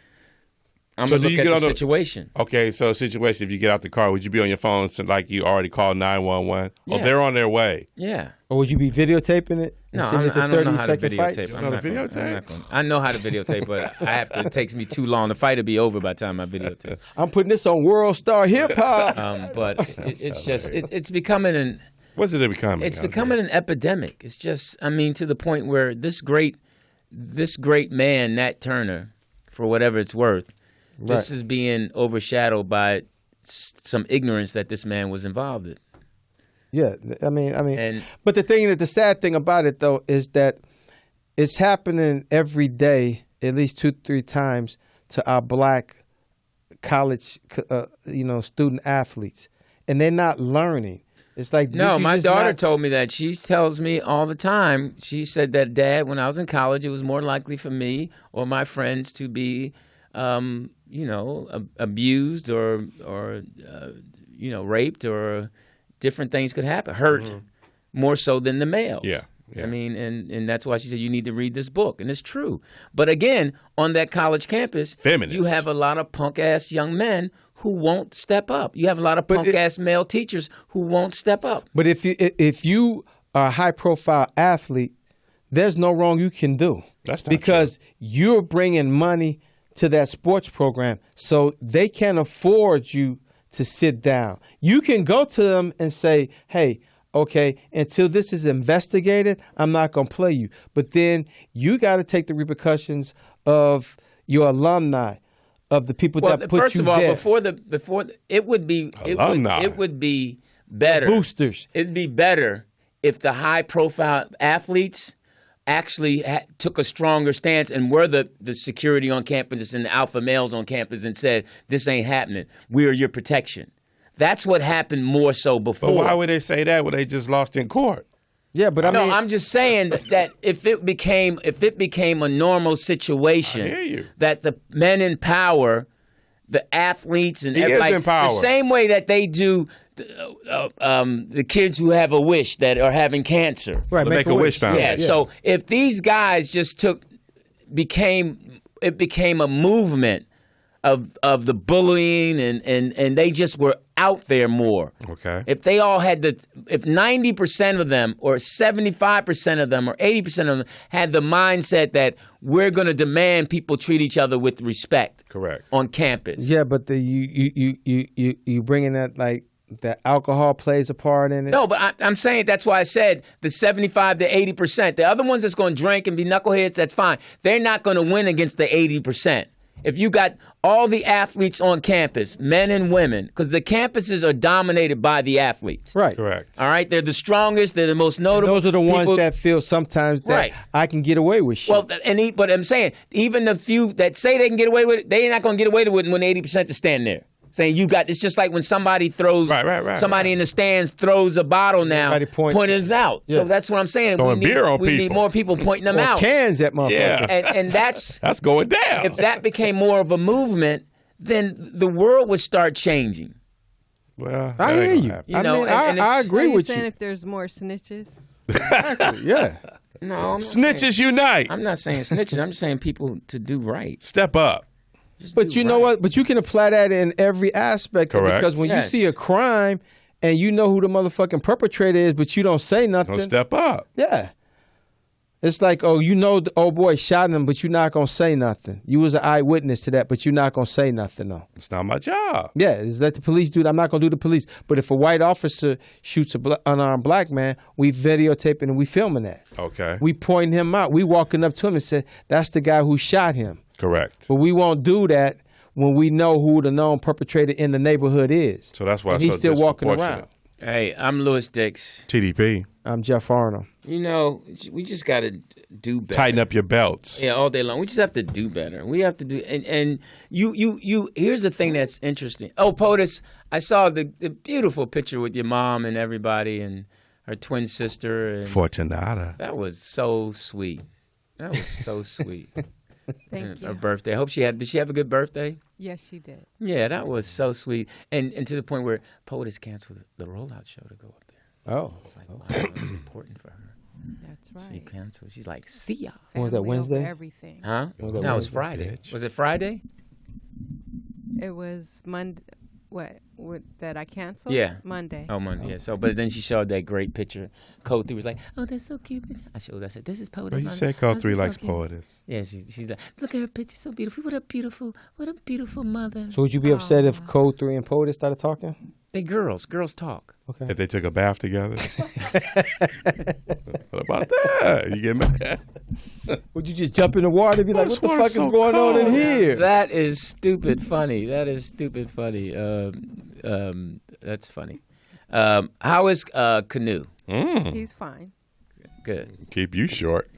I'm So gonna do look you at get the on the- situation. Okay, so a situation, if you get out the car, would you be on your phone like you already called 911? Oh, Yeah. they're on their way. Yeah. Or would you be videotaping it? No, sending I don't know how to 30-second videotape. fights? You know how to videotape? I know how to videotape, but it takes me too long. The fight will be over by the time I videotape. I'm putting this on World Star Hip Hop. But it's just it's becoming What's it becoming? it's becoming an epidemic. It's just, I mean, to the point where this great man, Nat Turner, for whatever it's worth, this is being overshadowed by some ignorance that this man was involved in. Yeah, I mean, And- but the sad thing about it though is that it's happening every day, at least 2-3 times, to our black college, student athletes, and they're not learning. It's like, No, did you my just daughter not told me that. She tells me all the time. She said that, Dad, when I was in college, it was more likely for me or my friends to be, abused or raped, or different things could happen, hurt, more so than the males. Yeah. I mean, and that's why she said you need to read this book, and it's true. But again, on that college campus, Feminist. you have a lot of punk-ass young men who won't step up. You have a lot of punk-ass male teachers who won't step up. But if you are a high-profile athlete, there's no wrong you can do. That's not because you're bringing money to that sports program, so they can't afford you to sit down. You can go to them and say, hey, okay, until this is investigated, I'm not going to play you. But then you got to take the repercussions of your alumni, of the people that put you there. First of all, before it would be better. Boosters. It'd be better if the high-profile athletes actually took a stronger stance and were the security on campus and the alpha males on campus and said, this ain't happening. We are your protection. That's what happened more so before. But why would they say that when they just lost in court? Yeah, but I'm just saying that if it became a normal situation, I hear you. that the men in power, the athletes, and He is in power. the same way that they do the kids who have a wish that are having cancer. Right, The Make-A-Wish Foundation. Yeah. So if these guys just became a movement of the bullying and they just were out there more. Okay. If they all had if 90% of them or 75% of them or 80% of them had the mindset that we're going to demand people treat each other with respect. Correct. On campus. Yeah, but you bringing that, like, that alcohol plays a part in it. No, but I'm saying that's why I said the 75 to 80%. The other ones that's going to drink and be knuckleheads, that's fine. They're not going to win against the 80%. If you got all the athletes on campus, men and women, because the campuses are dominated by the athletes. Right. Correct. All right? They're the strongest. They're the most notable. Those are the ones people that feel sometimes that Right. I can get away with shit. Well, but I'm saying, even the few that say they can get away with it, they're not going to get away with it when 80% is standing there. Saying it's just like when somebody throws, somebody in the stands throws a bottle now, pointing it out. Yeah. So that's what I'm saying. Throwing beer on we need people. more people pointing them or out. cans at motherfuckers. Yeah. And that's going down. If that became more of a movement, then the world would start changing. Well, I hear you. I agree with saying you. if there's more snitches? Exactly. Yeah. No, I'm not Snitches saying, unite. I'm not saying snitches. I'm just saying people to do right. Step up. But you know what? But you can apply that in every aspect. Correct. Because when you see a crime and you know who the motherfucking perpetrator is, but you don't say nothing. Don't step up. Yeah. It's like, oh, you know the old boy shot him, but you're not going to say nothing. You was an eyewitness to that, but you're not going to say nothing, though. It's not my job. Yeah, it's let the police do it. I'm not going to do the police. But if a white officer shoots an unarmed black man, we videotaping and we filming that. Okay. We pointing him out. We walking up to him and say, that's the guy who shot him. Correct. But we won't do that when we know who the known perpetrator in the neighborhood is. So that's why and it's he's so still walking disproportionate. around. Hey, I'm Louis Dix. TDP. I'm Jeff Arnold. You know, we just got to do better. Tighten up your belts. Yeah, all day long. We just have to do better. We have to do, and you. Here's the thing that's interesting. Oh, POTUS, I saw the beautiful picture with your mom and everybody and her twin sister. And Fortunata. that was so sweet. That was so sweet. Thank you. Her birthday. I hope did she have a good birthday? Yes, she did. Yeah, that was so sweet. And to the point where POTUS canceled the rollout show to go up there. Oh. It's like, wow, that was important for her. That's She right. canceled. She's like, see ya. When was that, Family Wednesday? over everything. Huh? Was that No, it was Wednesday? Friday. Bitch. Was it Friday? It was Monday. What that I canceled? Yeah. Monday. Oh, Monday. Yeah. So, but then she showed that great picture. Code 3 was like, oh, that's so cute. I showed. I said, this is POTUS. But you said Code 3 likes cute. POTUS. Yeah, she's like, look at her picture, so beautiful. What a beautiful mother. So would you be upset if Code 3 and POTUS started talking? They girls talk. Okay. If they took a bath together. What about that? You get mad? Would you just jump in the water and be like, This what the fuck water's is so going on in cold. here? That is stupid funny. That's funny. How is Canoe? He's fine. Good. Keep you short.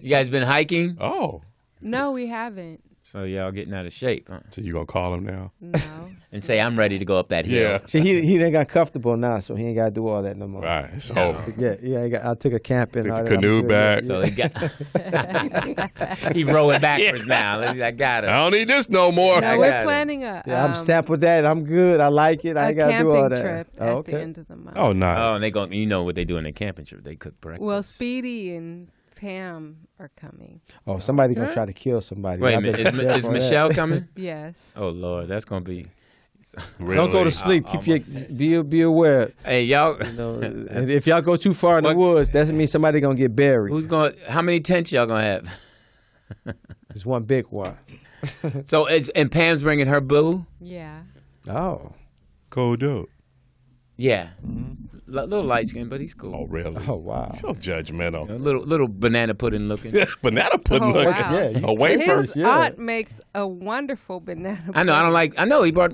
You guys been hiking? Oh. No, we haven't. So y'all getting out of shape, huh? So you gonna call him now? No. And say, I'm ready to go up that hill. Yeah. See, he ain't got comfortable now, so he ain't got to do all that no more. Right. It's No. over. Yeah. I took a camp and Took all the that. I'm canoe good. back. So he got he rowing backwards now. I got I him. don't need this no more. No, I we're got it. planning a Yeah, I'm sampled that. I'm good. I like it. I a ain't got to do camping all that. trip Oh, at the end of the month. Oh, nice. Oh, and they go. You know what they do in the camping trip? They cook breakfast. Well, Speedy and Pam are coming. Oh, somebody gonna try to kill somebody. Wait a Y'all minute. better be careful Is on that. Michelle coming? Yes. Oh Lord, that's gonna be. Really? Don't go to sleep. Keep your be aware. Hey, y'all. You know, if y'all go too far in the woods, that means somebody gonna get buried. Who's going? How many tents y'all gonna have? It's one big one. So and Pam's bringing her boo. Yeah. Oh. Cold dope. Yeah, little light skin, but he's cool. Oh, really? Oh wow. So judgmental. A little banana pudding looking. Banana pudding Oh, look. wow. Yeah, you- A wafer. His yeah. aunt makes a wonderful banana. I know. I don't like. I know he brought.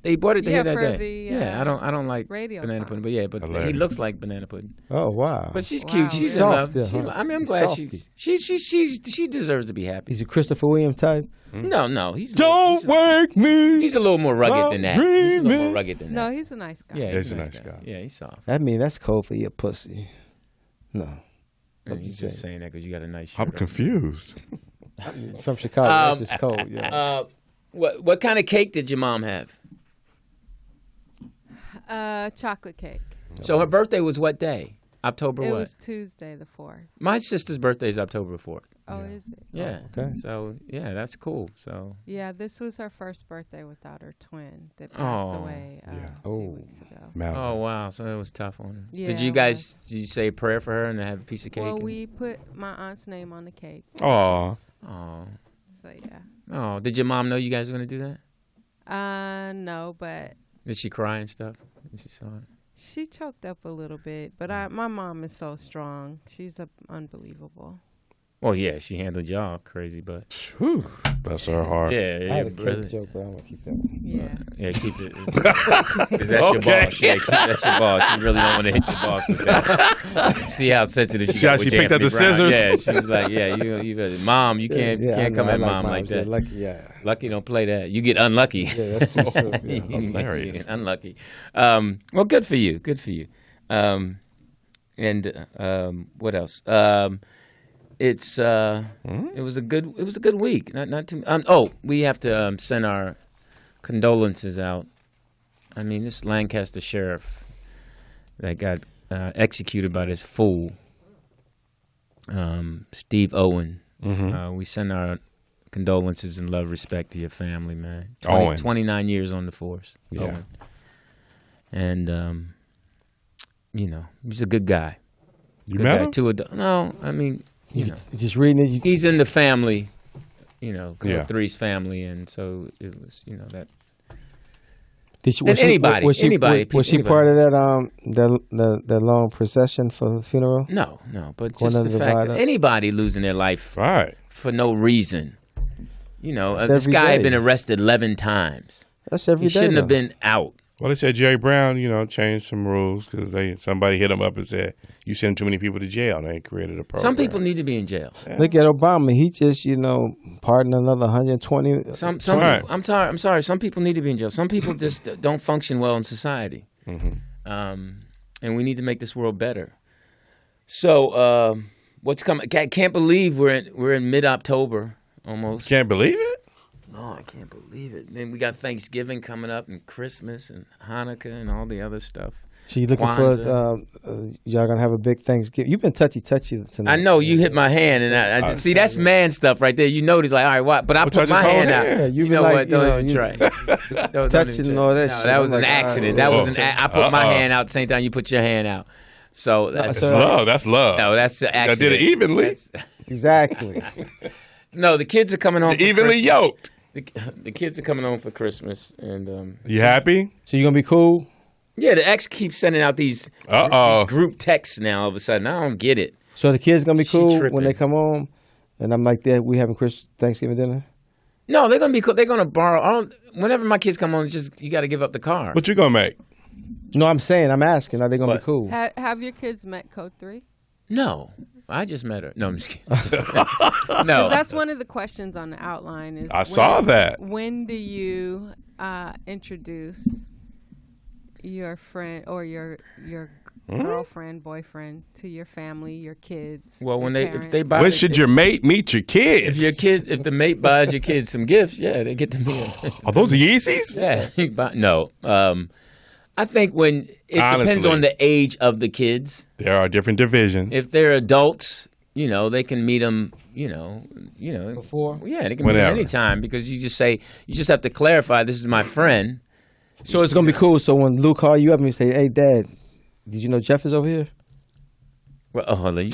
They brought it to Yeah, here that for day. the, Yeah, I don't like radio banana con. pudding, but yeah, but Hilarious. he looks like banana pudding. Oh wow. But she's Wow. cute. She's Soft, in love. huh? I mean, I'm glad Softy. she deserves to be happy. He's a Christopher Williams type. No, he's Don't wake me. He's a little more rugged than that. He's a little more dreaming. rugged than No, that. he's a nice guy. Yeah, He's a nice guy. Yeah, he's soft. I mean, that's cold for your pussy. No. And I'm he's just just saying. saying that because you got a nice shirt. I'm on. confused. From Chicago, that's just cold. Yeah. What kind of cake did your mom have? Chocolate cake. So her birthday was what day? October It what? was Tuesday the 4th. My sister's birthday is October 4th. Oh, is it? Yeah. okay. So yeah, that's cool. So Yeah, this was her first birthday without her twin that passed Oh. away a Oh. few weeks ago. oh wow, so it was tough on her. Yeah, Did you it guys did you say a prayer for her and have a piece of cake? Well, and- we put my aunt's name on the cake. Aw. Oh. So yeah. Oh, did your mom know you guys were gonna do that? No, but Did she cry and stuff when she saw it? she choked up a little bit. But my mom is so strong. She's unbelievable. Well, yeah, she handled y'all crazy, but Whew. Bless her heart. yeah, I had a brother. cake joke, but I'm gonna keep that one. Yeah. Yeah, keep it. 'Cause that's your Okay. boss. Yeah, that's your boss. You really don't want to hit your boss with that. See how sensitive she See got how with she picked up Anthony the Brown. scissors? Yeah, she was like, yeah, you better, mom, you can't I know, come I at like mom like moms. that. Yeah, lucky, yeah. Lucky don't play that. You get unlucky. Yeah, that's too soon. Yeah. You Hilarious. get unlucky. Well, good for you. Good for you. And what else? It's it was a good week. Not too. We have to send our condolences out. I mean, this Lancaster sheriff that got executed by this fool, Steve Owen. We send our condolences and love, respect to your family, man. Owen. 29 years on the force. Yeah. Owen. And he's a good guy. You Good met guy. him? Two adults. No, I mean, You just reading it. he's in the family, Code Yeah. 3's family, and so it was, that. Did she, And anybody, was she anybody, part of that that long procession for the funeral? No, but Going just the under the fact that viaduct? anybody losing their life Right. for no reason. This every guy had day. been arrested 11 times. That's every He day. shouldn't have though. been out. Well, they said Jerry Brown, changed some rules because somebody hit him up and said you send too many people to jail. And they created a program. Some people need to be in jail. Look at Obama. He just pardoned another 120. Some Right. people, I'm sorry. Some people need to be in jail. Some people just don't function well in society, and we need to make this world better. So, what's coming? Can't believe we're in mid-October almost. Can't believe it? No, I can't believe it. Then we got Thanksgiving coming up, and Christmas, and Hanukkah, and all the other stuff. So you looking Kwanzaa. for? Y'all gonna have a big Thanksgiving? You've been touchy tonight. I know you hit my hand, and I see that's man stuff right there. You notice, like, all right, what? But I put my hand out. Yeah, you know what? Don't even try. Touching and all that shit. That was I'm an like, accident. That was an. I put my hand out at the same time you put your hand out. So that's love. That's love. No, that's an accident. I did it evenly. Exactly. No, the kids are coming home. Evenly yoked. The kids are coming home for Christmas, and you happy? So you gonna be cool? Yeah, the ex keeps sending out these group texts now. All of a sudden, I don't get it. So the kids gonna be cool tripping. when they come home, and I'm like, "We having Thanksgiving dinner." No, they're gonna be cool. They're gonna borrow. Whenever my kids come home, it's just you got to give up the car. What you gonna make? No, I'm saying, I'm asking, are they gonna be cool? Have your kids met Code 3? No, I just met her. No, I'm just kidding. No, that's one of the questions on the outline. Is I saw that. When do you introduce your friend or your girlfriend, boyfriend to your family, your kids? Well, when parents? if they buy, When should your mate meet your kids? If the mate buys your kids some gifts, yeah, they get to meet them. Are those Yeezys? Yeah, no. I think when Honestly, depends on the age of the kids. There are different divisions. If they're adults, they can meet them. Before? Yeah, they can meet them anytime because you just have to clarify. This is my friend. So it's gonna be cool. So when Luke call you up and say, "Hey, Dad, did you know Jeff is over here?" Well, you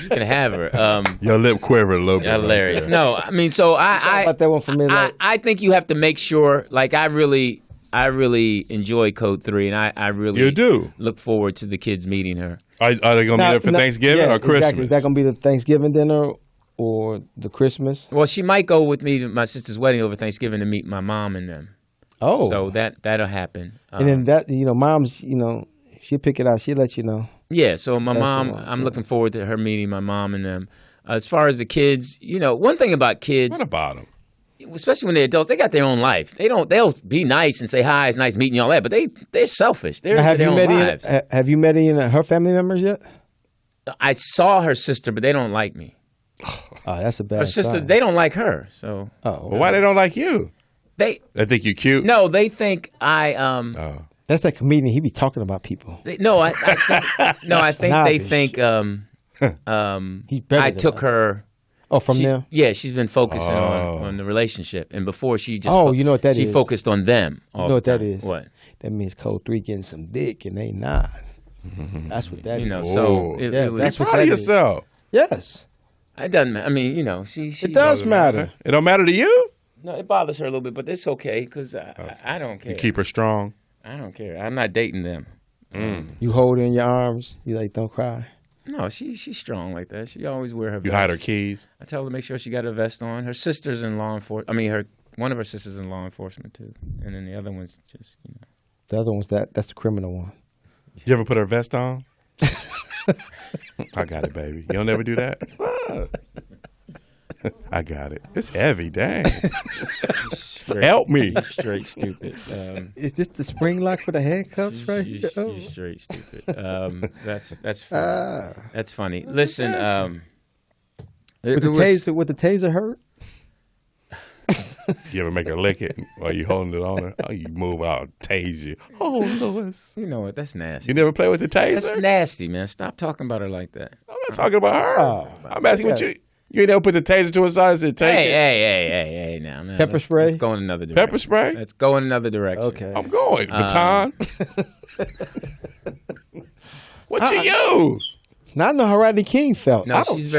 can have her. Your lip quivered a little bit. Hilarious. Right No, I mean, so About that one for me. I think you have to make sure. Like I really enjoy Code 3, and I really You do. look forward to the kids meeting her. Are they going to be there for Thanksgiving or Christmas? Exactly. Is that going to be the Thanksgiving dinner or the Christmas? Well, she might go with me to my sister's wedding over Thanksgiving to meet my mom and them. Oh. So that'll happen. And then that, mom's, she'll pick it out. She'll let you know. Yeah, so my That's mom, the one, I'm looking forward to her meeting my mom and them. As far as the kids, one thing about kids. What about them? Especially when they're adults, they got their own life. They'll be nice and say hi, it's nice meeting you, all that, but they're selfish. They're into their own lives. Have you met any of her family members yet? I saw her sister, but they don't like me. Oh, that's a bad Her sister, sign. they don't like her. So Oh, Well, why they don't like you? they think you cute? no, they think I that's that comedian. He be talking about people. I think they think He's better I than took us. her. Oh, from them? Yeah, she's been focusing on the relationship, and before she just You know what that she is? focused on them. You know what that is? What? That means Code 3 getting some dick and they not. That's what that is. So Oh. it Yeah, was. that's Be what proud of that is. yourself. Yes. It doesn't. I mean, she. It does matter. It don't matter to you? No, it bothers her a little bit, but it's okay because I don't care. You keep her strong. I don't care. I'm not dating them. You hold her in your arms. You like, don't cry. No, she's strong like that. She always wear her vest. You hide her keys. I tell her to make sure she got her vest on. Her sister's in law enforcement. I mean, one of her sisters in law enforcement too, and then the other one's just The other one's that's the criminal one. You ever put her vest on? I got it, baby. You don't ever do that? I got it. It's heavy, dang. Help me. You're straight stupid. Is this the spring lock for the handcuffs right here? You're straight stupid. That's funny. That's funny. Listen, Would the taser hurt? You ever make her lick it while you holding it on her? Oh, you move out, tase you. Oh, Louis. you know what? That's nasty. You never play with the taser? That's nasty, man. Stop talking about her like that. I'm not talking about her. Oh. I'm asking what you ain't never put the taser to her side and said, take it. Hey, now, man. Pepper spray? Let's go in another direction. Pepper spray? Let's go in another direction. Okay. I'm going. Baton. What you use? Now I know how Rodney King felt. No, she's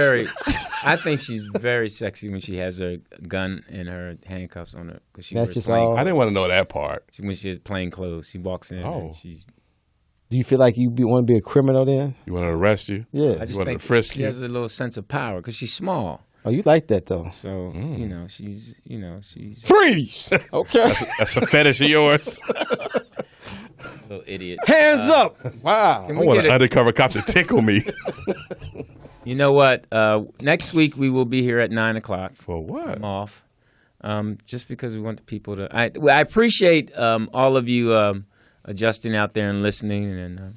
I think she's very sexy when she has her gun and her handcuffs on her because she That's wears just plain all- clothes. I didn't want to know that part. When she has plain clothes, she walks in Oh. and she's. Do you feel like you want to be a criminal then? You want to arrest you? Yeah. I just wanted think to frisk she you? has a little sense of power because she's small. Oh, you like that though. So she's Freeze. Okay. That's a fetish of yours. a little idiot. Hands up. Wow. Can I we want get an a- undercover cop to tickle me. You know what? Next week we will be here at 9:00. For what? I'm off. Just because we want the people to. I appreciate all of you adjusting out there and listening, and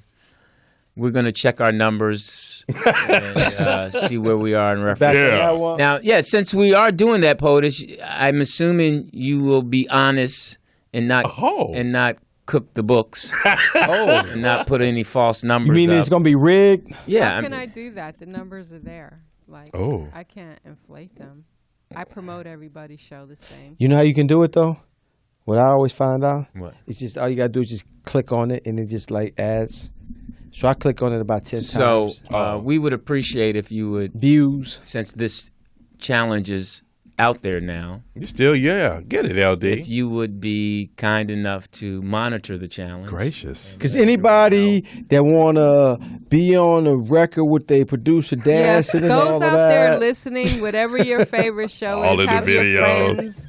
we're going to check our numbers and see where we are in reference. Back Yeah. to that one. Now, since we are doing that, POTUS, I'm assuming you will be honest and not cook the books and not put any false numbers. You mean up. it's gonna be rigged? Yeah. How can I do that? The numbers are there. Like, I can't inflate them. I promote everybody's show the same. You know how you can do it though? What I always find out? What? It's just all you gotta do is just click on it and it just like adds. So I click on it about 10 times. So we would appreciate if you would Views. since this challenge is out there now. You still, get it, LD. If you would be kind enough to monitor the challenge. Gracious. Because anybody that want to be on the record with their producer dancing and all those of out that. there listening, whatever your favorite show All is, of the have your videos. friends.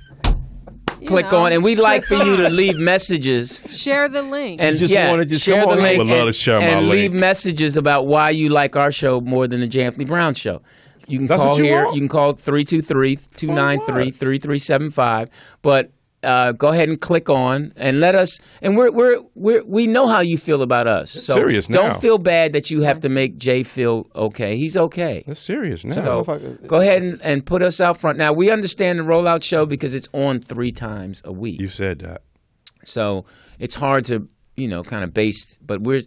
Click on, and we'd like for you to leave messages. Share the link. And just wanna just share come the on in. link I would love to share my and leave link. messages about why you like our show more than the J. Anthony Brown show. You can That's call what you here. want? You can call 323-293-3375. But go ahead and click on and let us. And we know how you feel about us. So serious now. don't feel bad that you have to make Jay feel okay. He's okay. That's serious now. So go ahead and put us out front. Now, we understand the rollout show because it's on 3 times a week. You said that. So it's hard to, kind of base, but we're,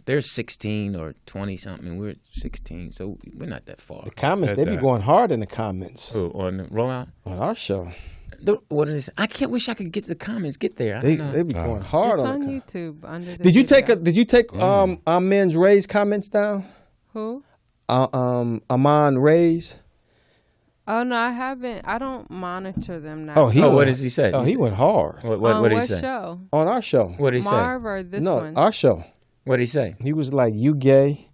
they're 16 or 20 something, and we're 16, so we're not that far. The comments, they be that. going hard in the comments On the rollout? on our show. What is? I wish I could get to the comments. Get there. I They don't know. be going hard It's on on the YouTube under the Did you video. take our men's Ray's comments down? Who? Amon Ray's. Oh no, I haven't. I don't monitor them now. What does he say? Oh, he went hard What did he what say? show? on our show. What did he say? Marv or this No, one? our show. What did he say? He was like, "You gay."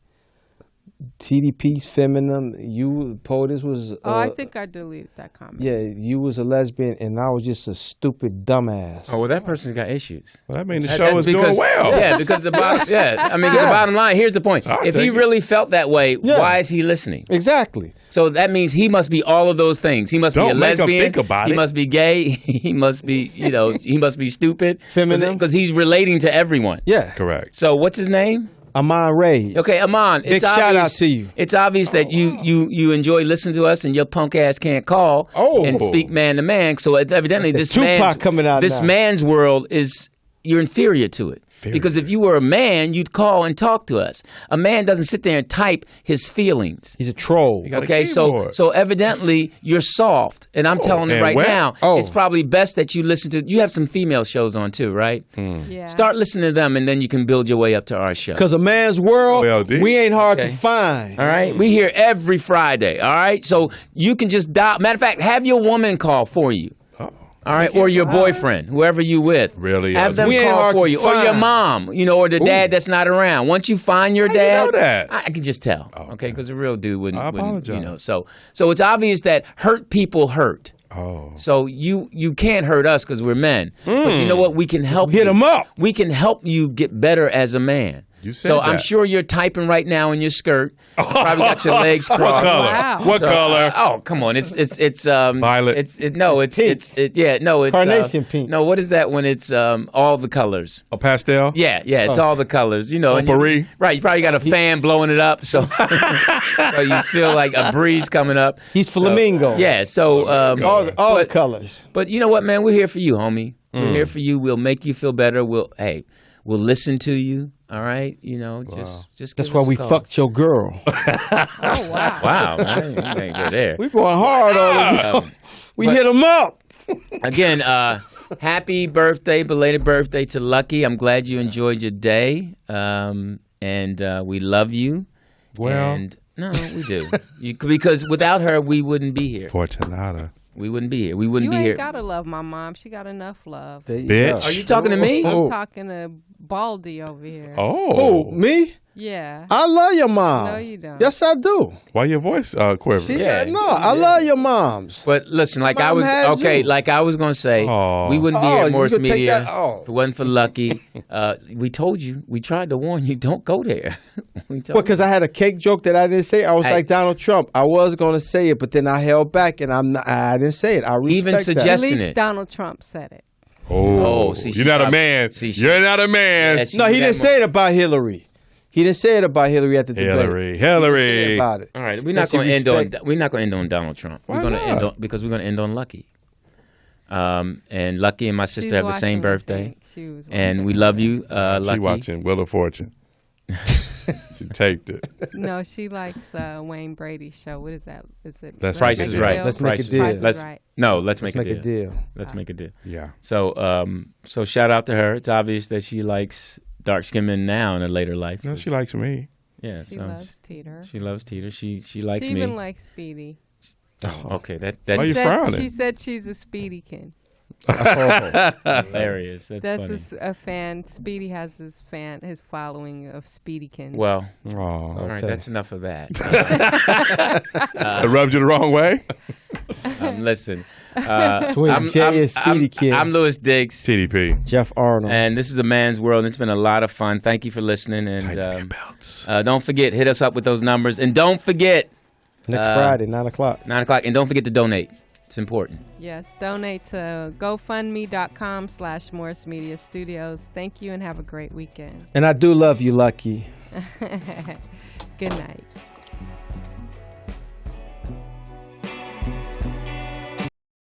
TDP's feminine. You POTUS was. I think I deleted that comment. Yeah, you was a lesbian, and I was just a stupid dumbass. Oh well, that person's got issues. Well, that means the That's show is doing because- well. Yeah, because the bottom. Yeah, I mean, the bottom line. Here's the point. I'll If take he it. really felt that way, Yeah. why is he listening? Exactly. So that means he must be all of those things. He must be a Don't make him lesbian. think about he it. must be gay. He must be, he must be stupid. Feminine. Because he's relating to everyone. Yeah. Correct. So what's his name? Amon Ray's. Okay, Amon. Big shout out to you. It's obvious that you enjoy listening to us, and your punk ass can't call and speak man to man. So evidently, That's this the Tupac man's coming out this now. man's world is you're inferior to it. Because if you were a man, you'd call and talk to us. A man doesn't sit there and type his feelings. He's a troll. got a Okay, so keyboard. evidently you're soft, and I'm telling it and right wet? now. Oh. It's probably best that you listen to. You have some female shows on too, right? Yeah. Start listening to them, and then you can build your way up to our show. Because a man's world, Well, D. we ain't hard Okay. to find. All right, we here every Friday. All right, so you can just dial. Matter of fact, have your woman call for you. Oh. All right, or your boyfriend, whoever you with. Really, have them We ain't call hard for to you, or your find. mom, or the dad that's not around. Once you find your you dad, know that? I can just tell. Okay, because a real dude wouldn't. I wouldn't, apologize. So it's obvious that hurt people hurt. Oh. So you can't hurt us because we're men. But you know what? We can help Hit you. 'em up. We can help you get better as a man. You said so I'm that. sure you're typing right now in your skirt. Probably got your legs crossed. What color? Wow. What So, color? oh, come on! It's Violet. It's pink. Carnation pink. No, what is that when it's all the colors? A pastel? Yeah, it's all the colors. and you- Potpourri? right? You probably got a fan blowing it up, so so you feel like a breeze coming up. He's flamingo. Yeah, so All the but- colors. But you know what, man? We're here for you, homie. We're here for you. We'll make you feel better. We'll listen to you. All right, just That's give why us a we call. fucked your girl. Oh wow. Wow, man, you ain't go there. We going hard on him. We hit him up. Again, happy birthday, belated birthday to Lucky. I'm glad you enjoyed your day, and we love you. Well. And no, we do. Because without her, we wouldn't be here. Fortunata. We wouldn't be here. We wouldn't You be ain't here. gotta love my mom. She got enough love. There you Bitch. go. Are you talking to me? I'm talking to Baldy over here. Oh. Who, me? Yeah. I love your mom. No, you don't. Yes, I do. Why your voice quivering? See, Yeah. no, I love your moms. But listen, like I Mom was had you. like I was gonna say, Aw. we wouldn't be Oh, here at you Morris gonna take Media that off. if it wasn't for Lucky. We told you. We tried to warn you. Don't go there. We told Because I had a cake joke that I didn't say. I was Hey. like Donald Trump. I was going to say it, but then I held back, and I didn't say it. I respect Even that. At suggest- least it. Donald Trump said it. Oh, see, she you're not a probably- man. see, she- You're not a man. Yeah, she No, he did didn't that say it about Hillary. He didn't say it about Hillary at the debate. Hillary. He didn't say Hillary. it about it. All right, we're not Because he going to end on respect- we're not going to end on Donald Trump. Why We're going to not? end on because we're going to end on Lucky. And Lucky and my sister have the same birthday. And we love you, Lucky. She watching Wheel of Fortune. She taped it. No, she likes Wayne Brady's show. What is that? Is it That's Price is Right. Let's make a deal. Price is Right. Let's make a deal. Let's make a deal. Yeah. So shout out to her. It's obvious that she likes dark skinned men now in her later life. No, she likes me. Yeah, She loves Teeter. She loves Teeter. She likes She me. even likes Speedy. Oh, okay, that Why you frowning? She said she's a Speedykin. hilarious. That's funny. A fan. Speedy has his following of Speedykins. Well, Oh, all right, that's enough of that. it rubbed you the wrong way. Listen, Twin J is Speedy Kid. I'm Louis Diggs. TDP. Jeff Arnold. And this is A Man's World. It's been a lot of fun. Thank you for listening. And don't forget, hit us up with those numbers. And don't forget, next Friday, 9 o'clock. 9 o'clock. And don't forget to donate. It's important. Yes, donate to GoFundMe.com/Morris Media Studios. Thank you and have a great weekend. And I do love you, Lucky. Good night.